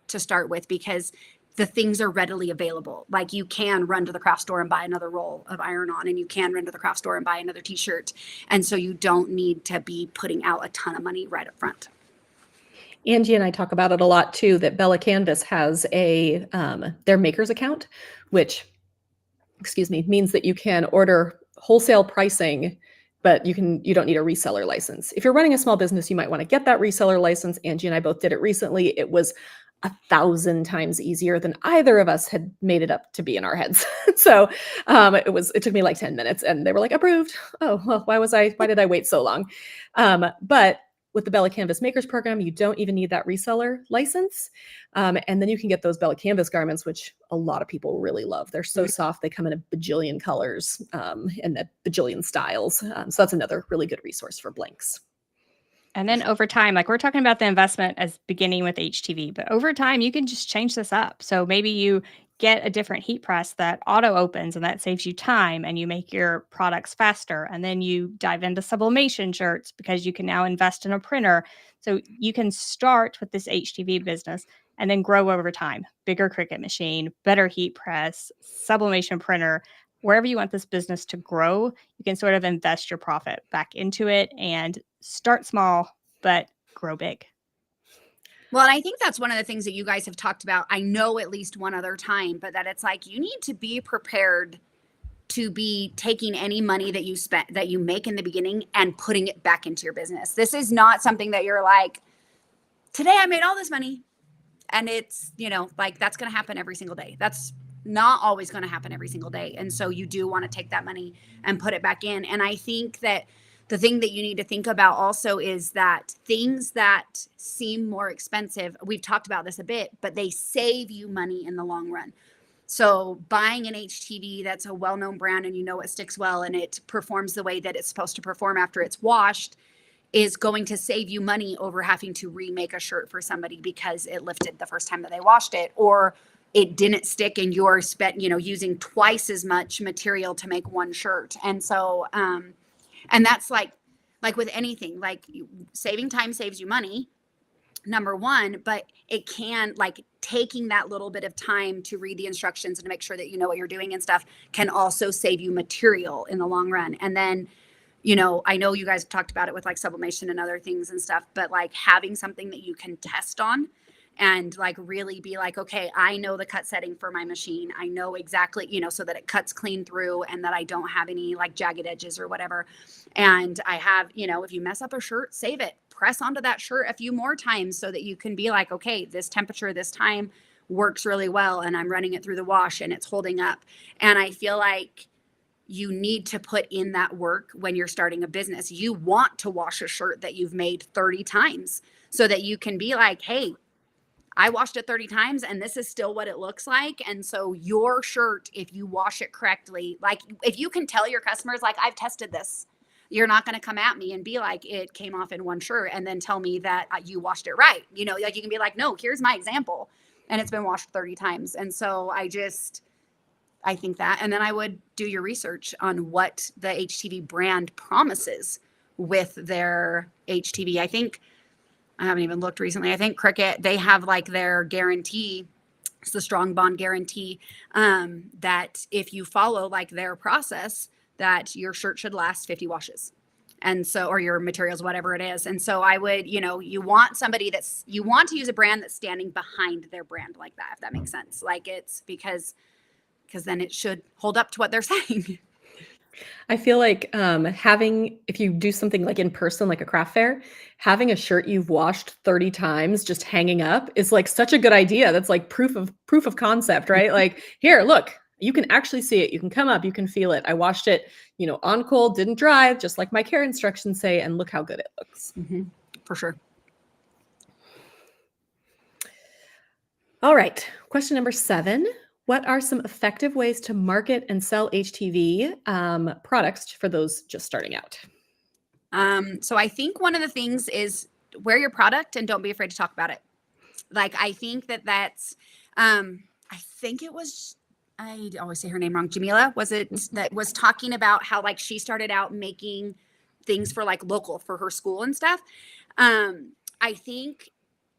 to start with because the things are readily available. Like you can run to the craft store and buy another roll of iron-on and you can run to the craft store and buy another t-shirt. And so you don't need to be putting out a ton of money right up front. Angie and I talk about it a lot too, that Bella Canvas has a, their makers account, which, means that you can order wholesale pricing, but you don't need a reseller license. If you're running a small business, you might want to get that reseller license. Angie and I both did it recently. It was 1,000 times easier than either of us had made it up to be in our heads. So it took me like 10 minutes and they were like, approved. Oh, well, why did I wait so long? But with the Bella Canvas Makers Program, you don't even need that reseller license. And then you can get those Bella Canvas garments, which a lot of people really love. They're so soft. They come in a bajillion colors and a bajillion styles. So that's another really good resource for blanks. And then over time, like we're talking about the investment as beginning with HTV, but over time you can just change this up. So maybe you get a different heat press that auto opens and that saves you time and you make your products faster. And then you dive into sublimation shirts because you can now invest in a printer. So you can start with this HTV business and then grow over time. Bigger Cricut machine, better heat press, sublimation printer. Wherever you want this business to grow, you can sort of invest your profit back into it and start small, but grow big. Well, and I think that's one of the things that you guys have talked about. I know at least one other time, but that it's like you need to be prepared to be taking any money that you make in the beginning and putting it back into your business. This is not something that you're like, today I made all this money. And it's, like that's going to happen every single day. That's not always going to happen every single day. And so you do want to take that money and put it back in. And I think that the thing that you need to think about also is that things that seem more expensive, we've talked about this a bit, but they save you money in the long run. So buying an HTV that's a well-known brand and it sticks well and it performs the way that it's supposed to perform after it's washed is going to save you money over having to remake a shirt for somebody because it lifted the first time that they washed it, or it didn't stick and you're using twice as much material to make one shirt. And so, and that's like with anything, like saving time saves you money, number one, but it can, like, taking that little bit of time to read the instructions and to make sure that you know what you're doing and stuff can also save you material in the long run. And then, I know you guys have talked about it with like sublimation and other things and stuff, but like having something that you can test on and like really be like, okay, I know the cut setting for my machine. I know exactly, so that it cuts clean through and that I don't have any like jagged edges or whatever. And I have, if you mess up a shirt, save it, press onto that shirt a few more times so that you can be like, okay, this temperature, this time works really well. And I'm running it through the wash and it's holding up. And I feel like you need to put in that work when you're starting a business. You want to wash a shirt that you've made 30 times so that you can be like, hey, I washed it 30 times and this is still what it looks like. And so your shirt, if you wash it correctly, like if you can tell your customers, like, I've tested this, you're not going to come at me and be like, it came off in one shirt and then tell me that you washed it right. Like you can be like, no, here's my example. And it's been washed 30 times. And so I think that, and then I would do your research on what the HTV brand promises with their HTV. I haven't even looked recently. I think Cricut, they have like their guarantee. It's the strong bond guarantee, that if you follow like their process, that your shirt should last 50 washes. And so, or your materials, whatever it is. And so I would, you want to use a brand that's standing behind their brand like that, if that makes sense. Like it's because then it should hold up to what they're saying. I feel like if you do something like in person, like a craft fair, having a shirt you've washed 30 times just hanging up is like such a good idea. That's like proof of concept, right? Like, here, look, you can actually see it. You can come up, you can feel it. I washed it, on cold, didn't dry, just like my care instructions say, and look how good it looks. Mm-hmm. For sure. All right. Question number 7. What are some effective ways to market and sell HTV products for those just starting out? So I think one of the things is wear your product and don't be afraid to talk about it. Like, I think that's, I think it was, I always say her name wrong, Jamila, was it, that was talking about how like she started out making things for like local for her school and stuff. I think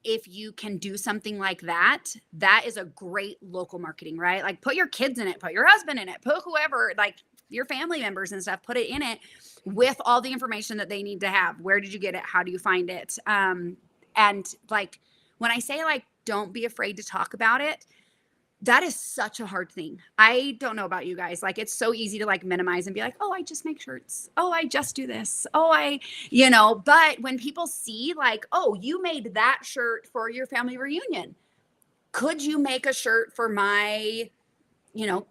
if you can do something like that, that is a great local marketing, right? Like put your kids in it, put your husband in it, put whoever, like your family members and stuff, put it in it with all the information that they need to have. Where did you get it? How do you find it? And like, when I say like, don't be afraid to talk about it, that is such a hard thing. I don't know about you guys. Like, it's so easy to like minimize and be like, oh, I just make shirts. Oh, I just do this. Oh, but when people see like, oh, you made that shirt for your family reunion. Could you make a shirt for my,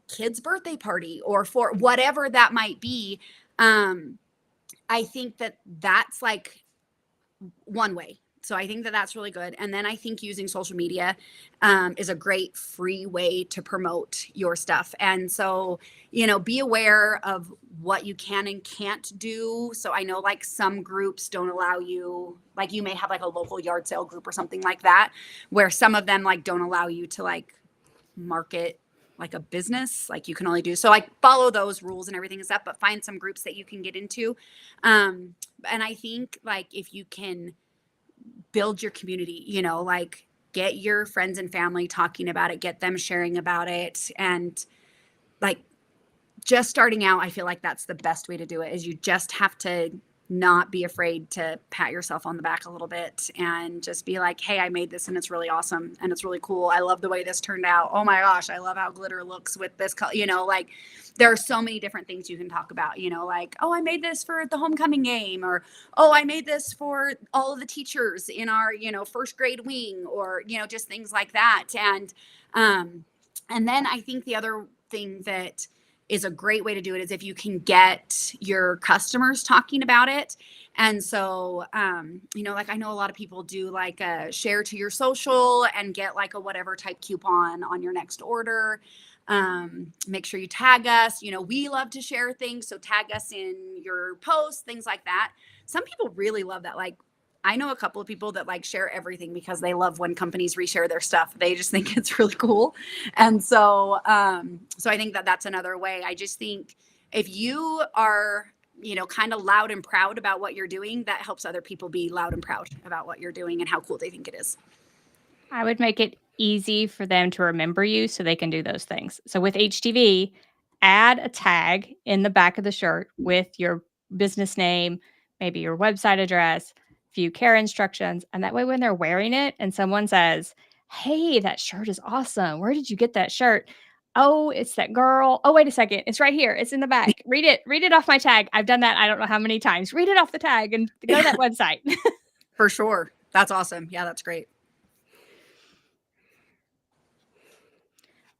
kid's birthday party or for whatever that might be? I think that that's like one way. So I think that that's really good. And then I think using social media is a great free way to promote your stuff. And so, be aware of what you can and can't do. So I know like some groups don't allow you, like you may have like a local yard sale group or something like that, where some of them like don't allow you to like market like a business, like you can only do. So like follow those rules and everything and stuff, but find some groups that you can get into. And I think like if you can build your community, like get your friends and family talking about it, get them sharing about it. And like just starting out, I feel like that's the best way to do it is you just have to not be afraid to pat yourself on the back a little bit and just be like, hey, I made this and it's really awesome and it's really cool. I love the way this turned out. Oh my gosh, I love how glitter looks with this color. Like there are so many different things you can talk about, like, oh, I made this for the homecoming game, or, oh, I made this for all of the teachers in our, first grade wing, or, just things like that. And then I think the other thing that is a great way to do it is if you can get your customers talking about it. And so, like I know a lot of people do like a share to your social and get like a whatever type coupon on your next order. Make sure you tag us. We love to share things. So tag us in your posts, things like that. Some people really love that. Like I know a couple of people that like share everything because they love when companies reshare their stuff. They just think it's really cool. And so, so I think that that's another way. I just think if you are, kind of loud and proud about what you're doing, that helps other people be loud and proud about what you're doing and how cool they think it is. I would make it easy for them to remember you so they can do those things. So with HTV, add a tag in the back of the shirt with your business name, maybe your website address, few care instructions. And that way, when they're wearing it and someone says, hey, that shirt is awesome. Where did you get that shirt? Oh, it's that girl. Oh, wait a second. It's right here. It's in the back. Read it off my tag. I've done that. I don't know how many times. Read it off the tag and go to that website. For sure. That's awesome. Yeah, that's great.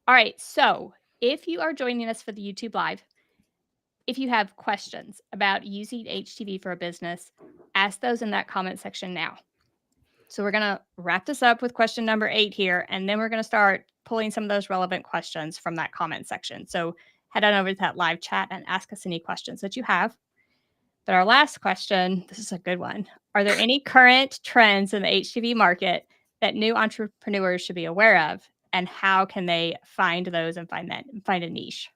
All right. So if you are joining us for the YouTube Live, if you have questions about using HTV for a business, ask those in that comment section now. So we're going to wrap this up with question number 8 here, and then we're going to start pulling some of those relevant questions from that comment section. So head on over to that live chat and ask us any questions that you have. But our last question, this is a good one. Are there any current trends in the HTV market that new entrepreneurs should be aware of? And how can they find those and find a niche?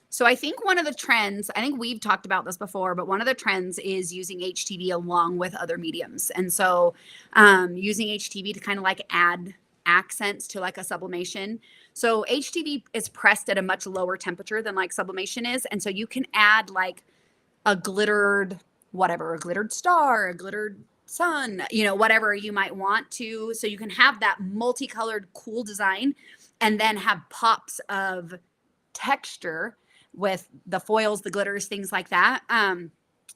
So I think one of the trends, I think we've talked about this before, but one of the trends is using HTV along with other mediums. And so using HTV to kind of like add accents to like a sublimation. So HTV is pressed at a much lower temperature than like sublimation is. And so you can add like a glittered, whatever, a glittered star, a glittered sun, whatever you might want to. So you can have that multicolored, cool design and then have pops of texture with the foils, the glitters, things like that. I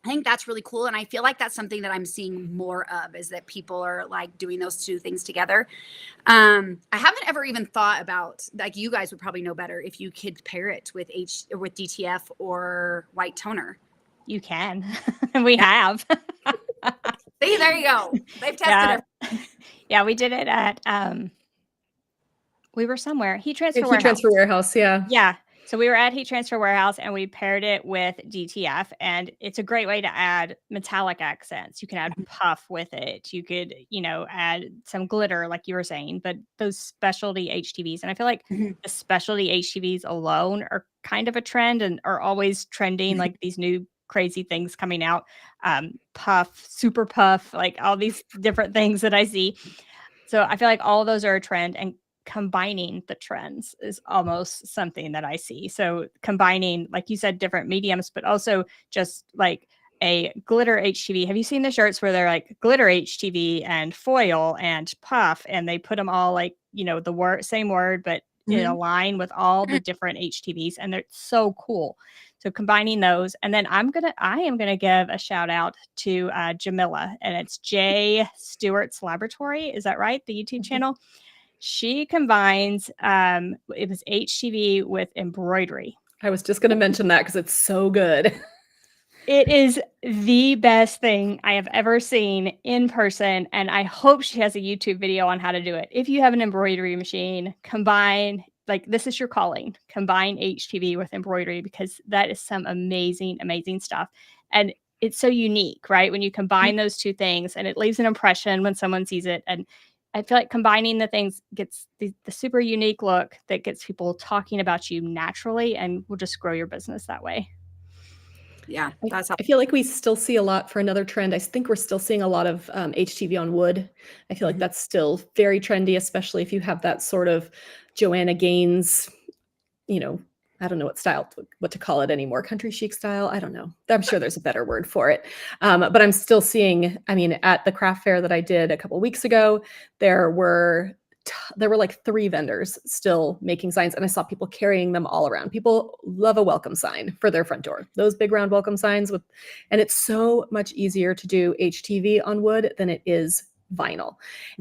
think that's really cool. And I feel like that's something that I'm seeing more of, is that people are like doing those two things together. I haven't ever even thought about, like, you guys would probably know better if you could pair it with DTF or white toner. You can. We have. See, there you go. They've tested it. Yeah, we did it at we were somewhere. Heat Transfer Warehouse. Yeah. Yeah. So we were at Heat Transfer Warehouse and we paired it with DTF, and it's a great way to add metallic accents. You can add puff with it. You could, add some glitter like you were saying, but those specialty HTVs. And I feel like the specialty HTVs alone are kind of a trend and are always trending, like these new crazy things coming out. Puff, super puff, like all these different things that I see. So I feel like all of those are a trend, and combining the trends is almost something that I see. So combining, like you said, different mediums, but also just like a glitter HTV. Have you seen the shirts where they're like glitter HTV and foil and puff, and they put them all like, the same word, but in a line with all the different HTVs, and they're so cool. So combining those, and then I am gonna give a shout out to Jamila, and it's J Stewart's Laboratory. Is that right? The YouTube channel. She combines, it was HTV with embroidery. I was just going to mention that because it's so good. It is the best thing I have ever seen in person, and I hope she has a YouTube video on how to do it. If you have an embroidery machine, combine, like, this is your calling. Combine HTV with embroidery, because that is some amazing, amazing stuff. And it's so unique, right? When you combine those two things, and it leaves an impression when someone sees it. And I feel like combining the things gets the super unique look that gets people talking about you naturally, and will just grow your business that way. Yeah, I feel like we still see a lot for another trend. I think we're still seeing a lot of HTV on wood. I feel like that's still very trendy, especially if you have that sort of Joanna Gaines, I don't know what to call it anymore. Country chic style. I don't know. I'm sure there's a better word for it. But I'm still seeing, I mean, at the craft fair that I did a couple of weeks ago, there were like 3 vendors still making signs, and I saw people carrying them all around. People love a welcome sign for their front door. Those big round welcome signs and it's so much easier to do HTV on wood than it is vinyl.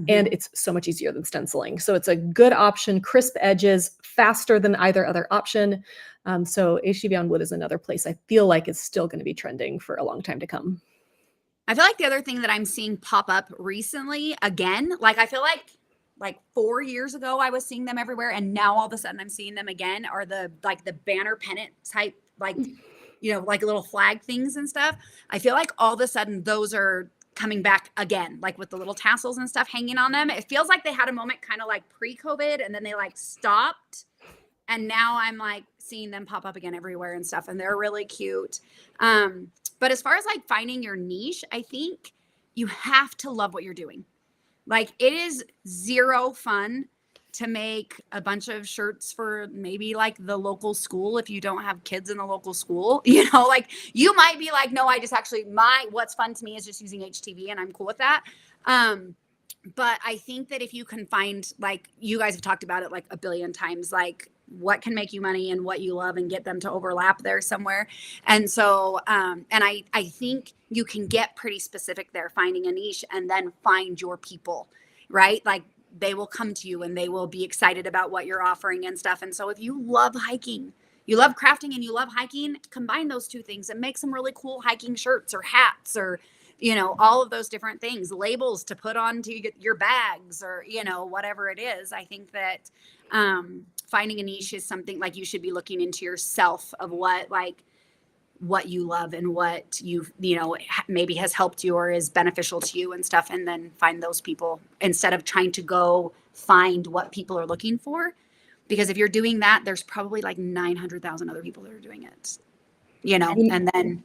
And it's so much easier than stenciling. So it's a good option, crisp edges, faster than either other option. So HTV on wood is another place I feel like is still going to be trending for a long time to come. I feel like the other thing that I'm seeing pop up recently, again, like I feel like 4 years ago I was seeing them everywhere, and now all of a sudden I'm seeing them again, are the banner pennant type, like, you know, like little flag things and stuff. I feel like all of a sudden those are coming back again, like with the little tassels and stuff hanging on them. It feels like they had a moment kind of like pre-COVID, and then they like stopped, and now I'm like seeing them pop up again everywhere and stuff, and they're really cute. But as far as like finding your niche, I think you have to love what you're doing. Like, it is zero fun to make a bunch of shirts for maybe like the local school if you don't have kids in the local school. You know, like you might be like, no, I just actually, what's fun to me is just using HTV, and I'm cool with that. But I think that if you can find, like you guys have talked about it like a billion times, like what can make you money and what you love, and get them to overlap there somewhere. And so, and I think you can get pretty specific there, finding a niche, and then find your people, right? Like they will come to you and they will be excited about what you're offering and stuff. And so if you love hiking, you love crafting, and you love hiking, combine those two things and make some really cool hiking shirts or hats, or, you know, all of those different things, labels to put onto your bags, or, you know, whatever it is. I think that finding a niche is something like you should be looking into yourself of what you love and what you know, maybe has helped you or is beneficial to you and stuff. And then find those people instead of trying to go find what people are looking for. Because if you're doing that, there's probably like 900,000 other people that are doing it, you know, and then.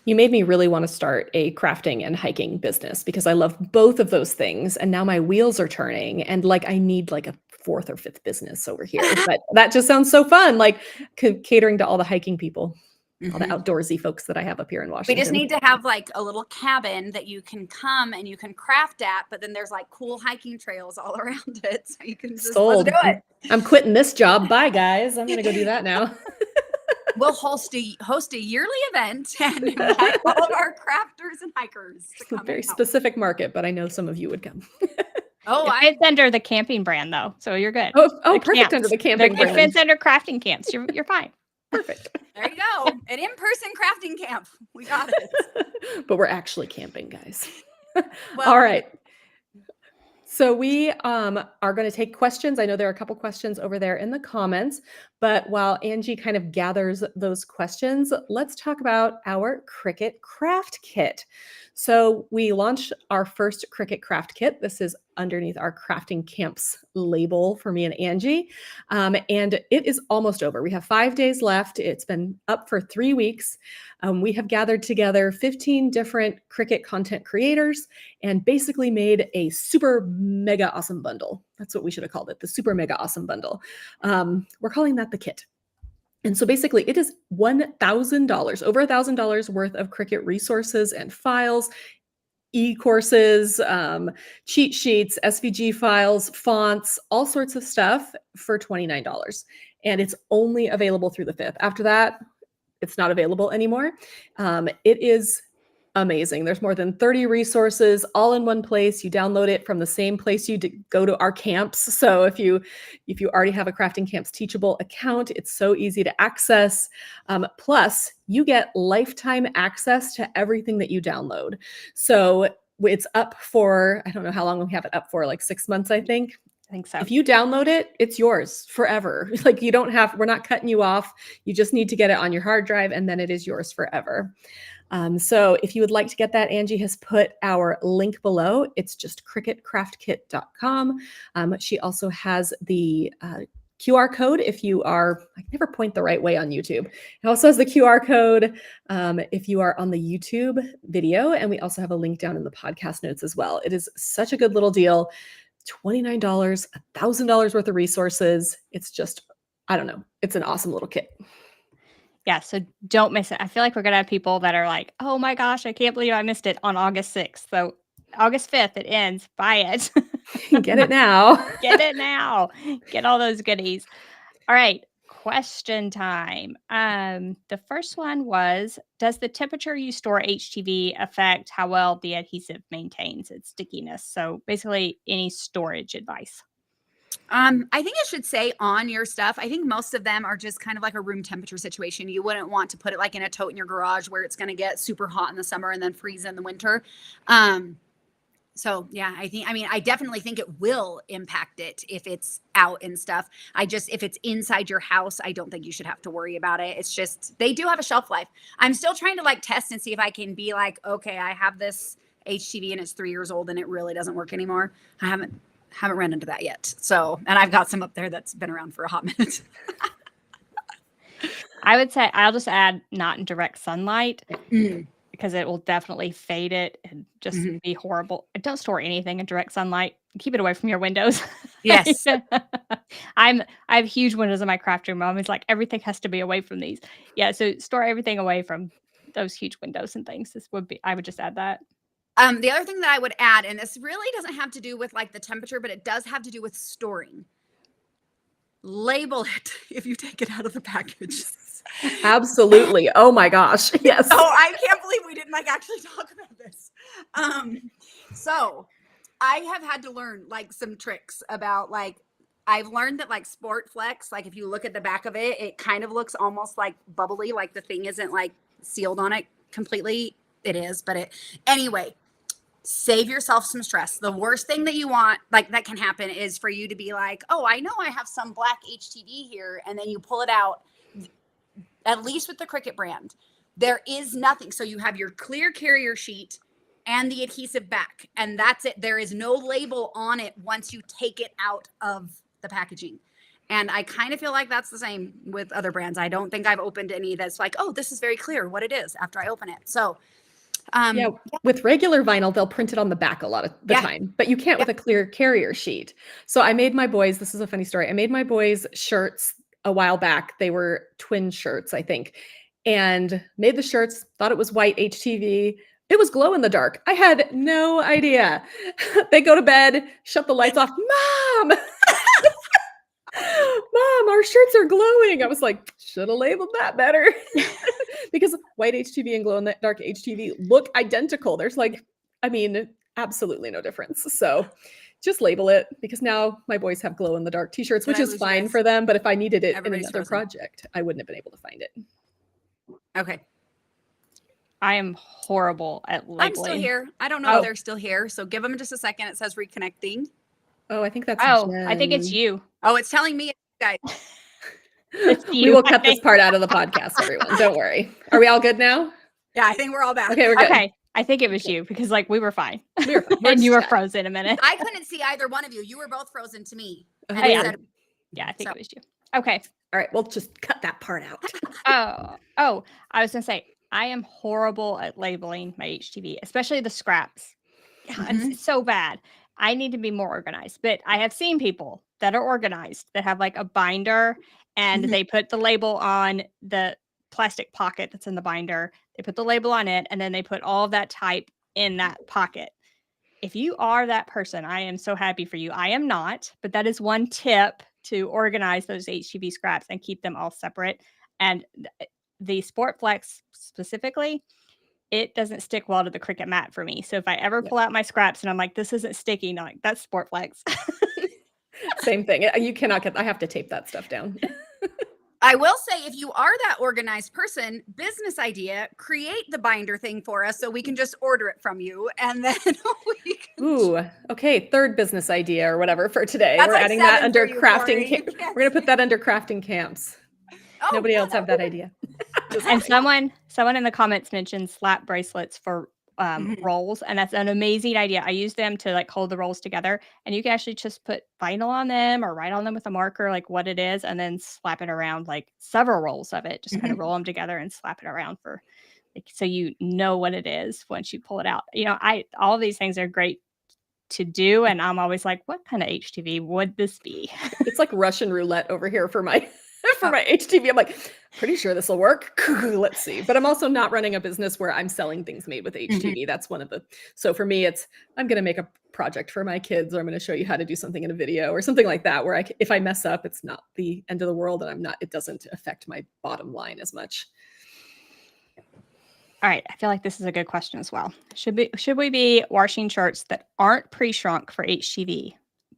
You made me really want to start a crafting and hiking business, because I love both of those things. And now my wheels are turning, and like I need like a 4th or 5th business over here. But that just sounds so fun, like catering to all the hiking people, all the outdoorsy folks that I have up here in Washington. We just need to have like a little cabin that you can come and you can craft at, but then there's like cool hiking trails all around it. So you can just Sold. Let's do it. I'm quitting this job. Bye, guys. I'm going to go do that now. We'll host a yearly event and invite all of our crafters and hikers to come. A very specific market, but I know some of you would come. It's under the camping brand though, so you're good. Oh, perfect. Camps. Under the camping brand. It fits under crafting camps. You're fine. Perfect. There you go. An in-person crafting camp. We got it. But we're actually camping, guys. Well, all right. So we are going to take questions. I know there are a couple questions over there in the comments, but while Angie kind of gathers those questions, let's talk about our Cricut Craft Kit. So we launched our first Cricut Craft Kit. This is underneath our Crafting Camps label for me and Angie. And it is almost over. We have 5 days left. It's been up for 3 weeks. We have gathered together 15 different Cricut content creators and basically made a super mega awesome bundle. That's what we should have called it, the super mega awesome bundle. We're calling that the kit. And so basically it is $1,000, over $1,000 worth of Cricut resources and files, e-courses, cheat sheets, SVG files, fonts, all sorts of stuff for $29. And it's only available through the 5th. After that, it's not available anymore. It is amazing. There's more than 30 resources all in one place. You download it from the same place you go to our camps. So if you already have a Crafting Camps Teachable account, it's so easy to access. Plus, you get lifetime access to everything that you download. So it's up for, I don't know how long we have it up for, like 6 months, I think. I think so. If you download it, it's yours forever. Like we're not cutting you off. You just need to get it on your hard drive, and then it is yours forever. So if you would like to get that, Angie has put our link below. It's just cricutcraftkit.com. She also has the QR code if you are, I never point the right way on YouTube. It also has the QR code if you are on the YouTube video. And we also have a link down in the podcast notes as well. It is such a good little deal. $29, $1,000 worth of resources. It's just I don't know. It's an awesome little kit. Yeah, so don't miss it. I feel like we're gonna have people that are like, "Oh my gosh, I can't believe I missed it on August 6th." So August 5th, it ends. Buy it. Get it now. Get it now. Get all those goodies. All right, question time. The first one was, does the temperature you store HTV affect how well the adhesive maintains its stickiness? So basically, any storage advice. I think it should say on your stuff. I think most of them are just kind of like a room temperature situation. You wouldn't want to put it like in a tote in your garage where it's going to get super hot in the summer and then freeze in the winter. So yeah, I definitely think it will impact it if it's out and stuff. If it's inside your house, I don't think you should have to worry about it. It's just, they do have a shelf life. I'm still trying to like test and see if I can be like, okay, I have this HTV and it's 3 years old and it really doesn't work anymore. I haven't run into that yet. So, and I've got some up there that's been around for a hot minute. I would say I'll just add not in direct sunlight. Mm. Because it will definitely fade it and just be horrible. Don't store anything in direct sunlight. Keep it away from your windows. Yes. I have huge windows in my craft room. I'm always like, everything has to be away from these. Yeah, so store everything away from those huge windows and things. I would just add that. The other thing that I would add, and this really doesn't have to do with like the temperature, but it does have to do with storing. Label it if you take it out of the package. Absolutely. Oh my gosh. Yes. Oh, I can't believe we didn't like actually talk about this. So I have had to learn like some tricks about like, I've learned that like Sport Flex, like if you look at the back of it, it kind of looks almost like bubbly, like the thing isn't like sealed on it completely. It is, but anyway, save yourself some stress. The worst thing that you want, like that can happen, is for you to be like, oh, I know I have some black HTV here. And then you pull it out. At least with the Cricut brand, there is nothing. So you have your clear carrier sheet and the adhesive back, and that's it. There is no label on it once you take it out of the packaging. And I kind of feel like that's the same with other brands. I don't think I've opened any that's like, oh, this is very clear what it is after I open it. So yeah, with regular vinyl, they'll print it on the back a lot of the time, but you can't with a clear carrier sheet. So I made my boys, this is a funny story. I made my boys shirts a while back. They were twin shirts, I think, and made the shirts, thought it was white HTV. It was glow in the dark. I had no idea. They go to bed, shut the lights off. Mom, Mom, our shirts are glowing. I was like, should have labeled that better. Because white HTV and glow in the dark HTV look identical. There's like, I mean, absolutely no difference. So just label it, because now my boys have glow in the dark t-shirts, which is fine for them. But if I needed it in another project, I wouldn't have been able to find it. Okay. I am horrible at labeling. I'm still here. I don't know if they're still here. So give them just a second. It says reconnecting. Oh, I think that's Jen. I think it's you. Oh, it's telling me, guys. It's you, we will cut this part out of the podcast, everyone. Don't worry. Are we all good now? Yeah, I think we're all back. Okay, we're good. Okay. I think it was you, because like we were fine. And you were frozen a minute. I couldn't see either one of you. You were both frozen to me. Yeah, I think it was you. Okay. All right. We'll just cut that part out. I was going to say, I am horrible at labeling my HTV, especially the scraps. It's so bad. I need to be more organized, but I have seen people that are organized that have like a binder and they put the label on the plastic pocket that's in the binder. They put the label on it, and then they put all of that type in that pocket. If you are that person, I am so happy for you. I am not, but that is one tip to organize those HTV scraps and keep them all separate. And the Sport Flex specifically, it doesn't stick well to the Cricut mat for me. So if I ever pull out my scraps and I'm like, this isn't sticking, I'm like, that's Sport Flex. Same thing. You cannot get, I have to tape that stuff down. I will say, if you are that organized person, business idea, create the binder thing for us so we can just order it from you. And then we can... Ooh, okay. Third business idea or whatever for today. We're adding that under crafting. We're going to put that under crafting camps. Oh, nobody else have that idea. And someone in the comments mentioned slap bracelets for rolls, and that's an amazing idea. I use them to like hold the rolls together, and you can actually just put vinyl on them or write on them with a marker like what it is, and then slap it around, like several rolls of it. Just kind of roll them together and slap it around for like, so you know what it is once you pull it out. You know, all of these things are great to do, and I'm always like, what kind of HTV would this be? It's like Russian roulette over here for my for my HTV. I'm like, pretty sure this will work. Let's see. But I'm also not running a business where I'm selling things made with HTV. That's one of the, so for me, it's, I'm going to make a project for my kids, or I'm going to show you how to do something in a video or something like that, where if I mess up, it's not the end of the world, and it doesn't affect my bottom line as much. All right, I feel like this is a good question as well. Should we be washing shirts that aren't pre-shrunk for HTV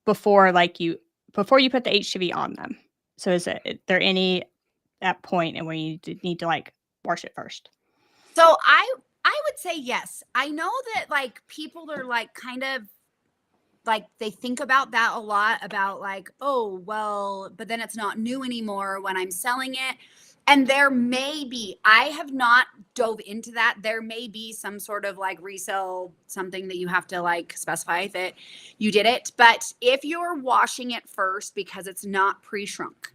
before you put the HTV on them? So is there any at point and where you need to like wash it first? So I would say yes. I know that like people are like kind of like they think about that a lot, about like, oh, well, but then it's not new anymore when I'm selling it. And there may be, I have not dove into that. There may be some sort of like resale, something that you have to like specify that you did it. But if you're washing it first because it's not pre-shrunk,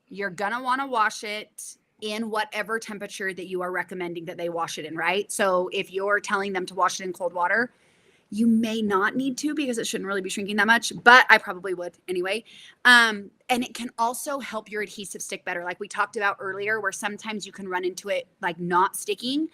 you're gonna want to wash it in whatever temperature that you are recommending that they wash it in, right? So if you're telling them to wash it in cold water, you may not need to, because it shouldn't really be shrinking that much, but I probably would anyway. And it can also help your adhesive stick better. Like we talked about earlier, where sometimes you can run into it like not sticking.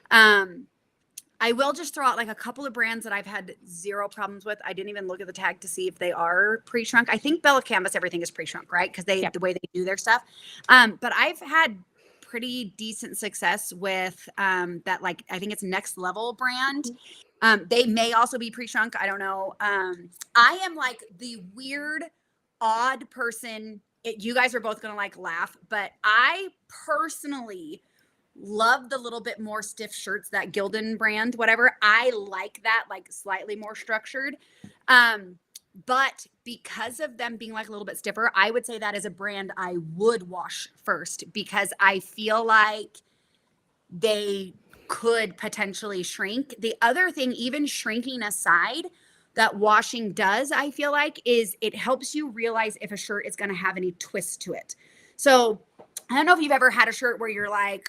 I will just throw out like a couple of brands that I've had zero problems with. I didn't even look at the tag to see if they are pre-shrunk. I think Bella Canvas, everything is pre-shrunk, right? Because the way they do their stuff. But I've had pretty decent success with that, like, I think it's Next Level brand. They may also be pre-shrunk. I don't know. I am like the weird, odd person. You guys are both going to like laugh, but I personally love the little bit more stiff shirts, that Gildan brand, whatever. I like that, like slightly more structured. But because of them being like a little bit stiffer, I would say that is a brand I would wash first, because I feel like they could potentially shrink. The other thing, even shrinking aside, that washing does, I feel like, is it helps you realize if a shirt is going to have any twist to it. So I don't know if you've ever had a shirt where you're like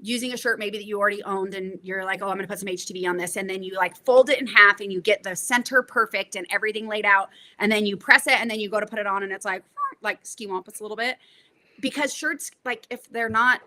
using a shirt maybe that you already owned, and you're like, oh, I'm going to put some HTV on this. And then you like fold it in half and you get the center perfect and everything laid out. And then you press it and then you go to put it on and it's like ski-wampus a little bit. Because shirts, like if they're not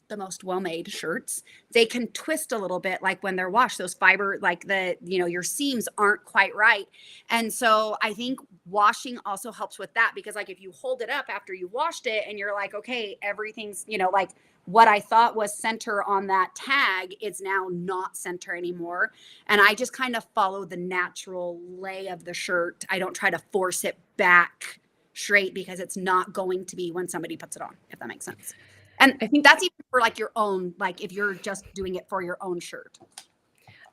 the most well-made shirts, they can twist a little bit, like when they're washed, those fiber, like your seams aren't quite right. And so I think washing also helps with that, because like if you hold it up after you washed it and you're like, okay, everything's, like what I thought was center on that tag is now not center anymore. And I just kind of follow the natural lay of the shirt. I don't try to force it back straight, because it's not going to be when somebody puts it on, if that makes sense. And I think that's even for like your own, like if you're just doing it for your own shirt.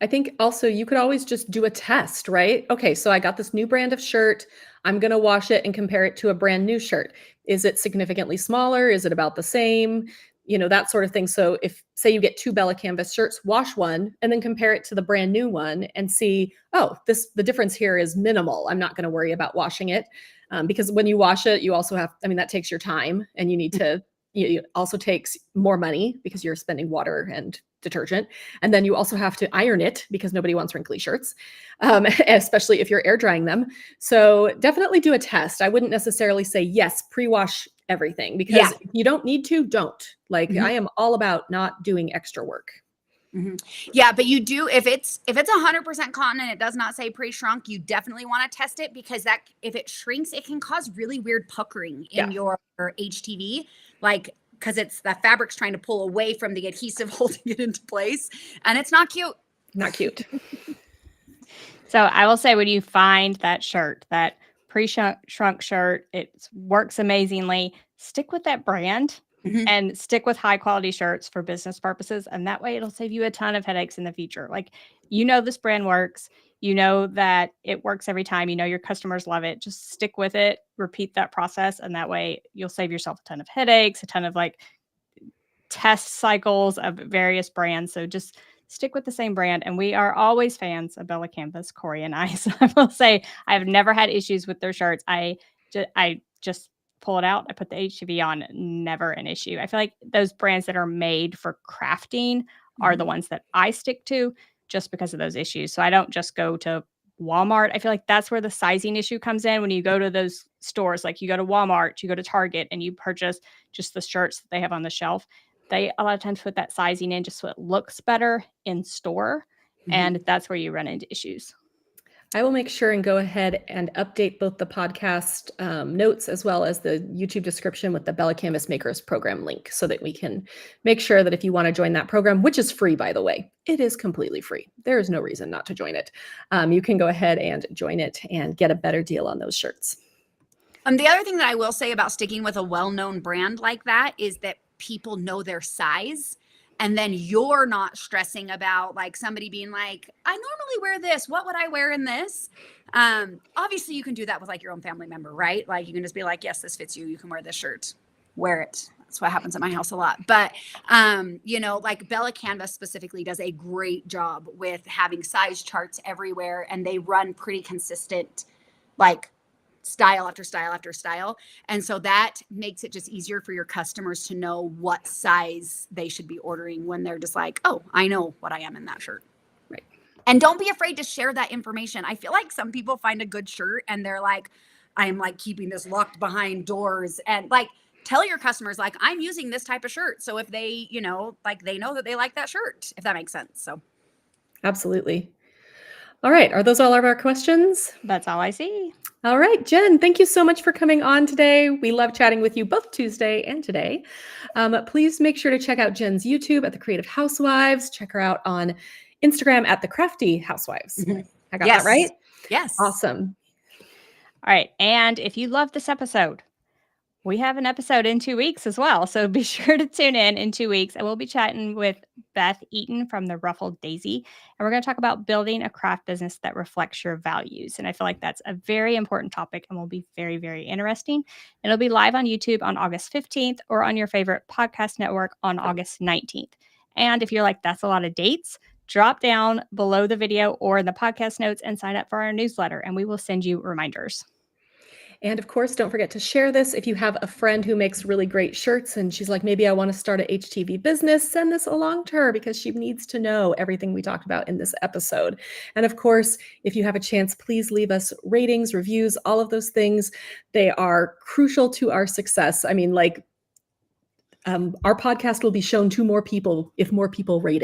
I think also you could always just do a test, right? Okay, so I got this new brand of shirt. I'm going to wash it and compare it to a brand new shirt. Is it significantly smaller? Is it about the same? That sort of thing. So if, say, you get two Bella Canvas shirts, wash one and then compare it to the brand new one and see, oh, the difference here is minimal. I'm not going to worry about washing it, because when you wash it, you also have, that takes your time, and you need to, it also takes more money because you're spending water and detergent. And then you also have to iron it, because nobody wants wrinkly shirts, especially if you're air drying them. So definitely do a test. I wouldn't necessarily say, yes, pre-wash everything, because if you don't need to, don't. Like, I am all about not doing extra work. Yeah, but you do, if it's 100% cotton and it does not say pre-shrunk, you definitely want to test it, because that, if it shrinks, it can cause really weird puckering in your HTV, like, because it's the fabric's trying to pull away from the adhesive holding it into place, and it's not cute. Not cute. So I will say, when you find that shirt, that pre-shrunk shirt, it works amazingly, stick with that brand. And stick with high quality shirts for business purposes. And that way it'll save you a ton of headaches in the future. Like, this brand works, that it works every time, your customers love it. Just stick with it, repeat that process. And that way you'll save yourself a ton of headaches, a ton of like test cycles of various brands. So just stick with the same brand. And we are always fans of Bella Canvas, Corey and I. So I will say, I've never had issues with their shirts. I just pull it out, I put the HTV on, never an issue. I feel like those brands that are made for crafting are the ones that I stick to, just because of those issues. So I don't just go to Walmart. I feel like that's where the sizing issue comes in when you go to those stores. Like you go to Walmart, you go to Target, and you purchase just the shirts that they have on the shelf. They a lot of times put that sizing in just so it looks better in store. And that's where you run into issues. I will make sure and go ahead and update both the podcast notes as well as the YouTube description with the Bella Canvas Makers program link so that we can make sure that if you want to join that program, which is free, by the way, it is completely free. There is no reason not to join it. You can go ahead and join it and get a better deal on those shirts. The other thing that I will say about sticking with a well-known brand like that is that people know their size. And then you're not stressing about like somebody being like, I normally wear this. What would I wear in this? Obviously, you can do that with like your own family member, right? Like you can just be like, yes, this fits you. You can wear this shirt. Wear it. That's what happens at my house a lot. But, like Bella Canvas specifically does a great job with having size charts everywhere. And they run pretty consistent, like style after style after style. And so that makes it just easier for your customers to know what size they should be ordering when they're just like, oh, I know what I am in that shirt. Right. And don't be afraid to share that information. I feel like some people find a good shirt and they're like, I'm like keeping this locked behind doors, and like tell your customers like, I'm using this type of shirt. So if they, like they know that they like that shirt, if that makes sense. So. Absolutely. All right. Are those all of our questions? That's all I see. All right, Jen, thank you so much for coming on today. We love chatting with you both Tuesday and today. Please make sure to check out Jen's YouTube at the Creative Housewives. Check her out on Instagram at the Crafty Housewives. I got that right? Yes. Awesome. All right. And if you love this episode, we have an episode in 2 weeks as well. So be sure to tune in 2 weeks. And we'll be chatting with Beth Eaton from the Ruffled Daisy. And we're going to talk about building a craft business that reflects your values. And I feel like that's a very important topic and will be very, very interesting. And it'll be live on YouTube on August 15th or on your favorite podcast network on August 19th. And if you're like, that's a lot of dates, drop down below the video or in the podcast notes and sign up for our newsletter. And we will send you reminders. And of course, don't forget to share this. If you have a friend who makes really great shirts and she's like, maybe I want to start a HTV business, send this along to her because she needs to know everything we talked about in this episode. And of course, if you have a chance, please leave us ratings, reviews, all of those things. They are crucial to our success. I mean, our podcast will be shown to more people if more people rate it.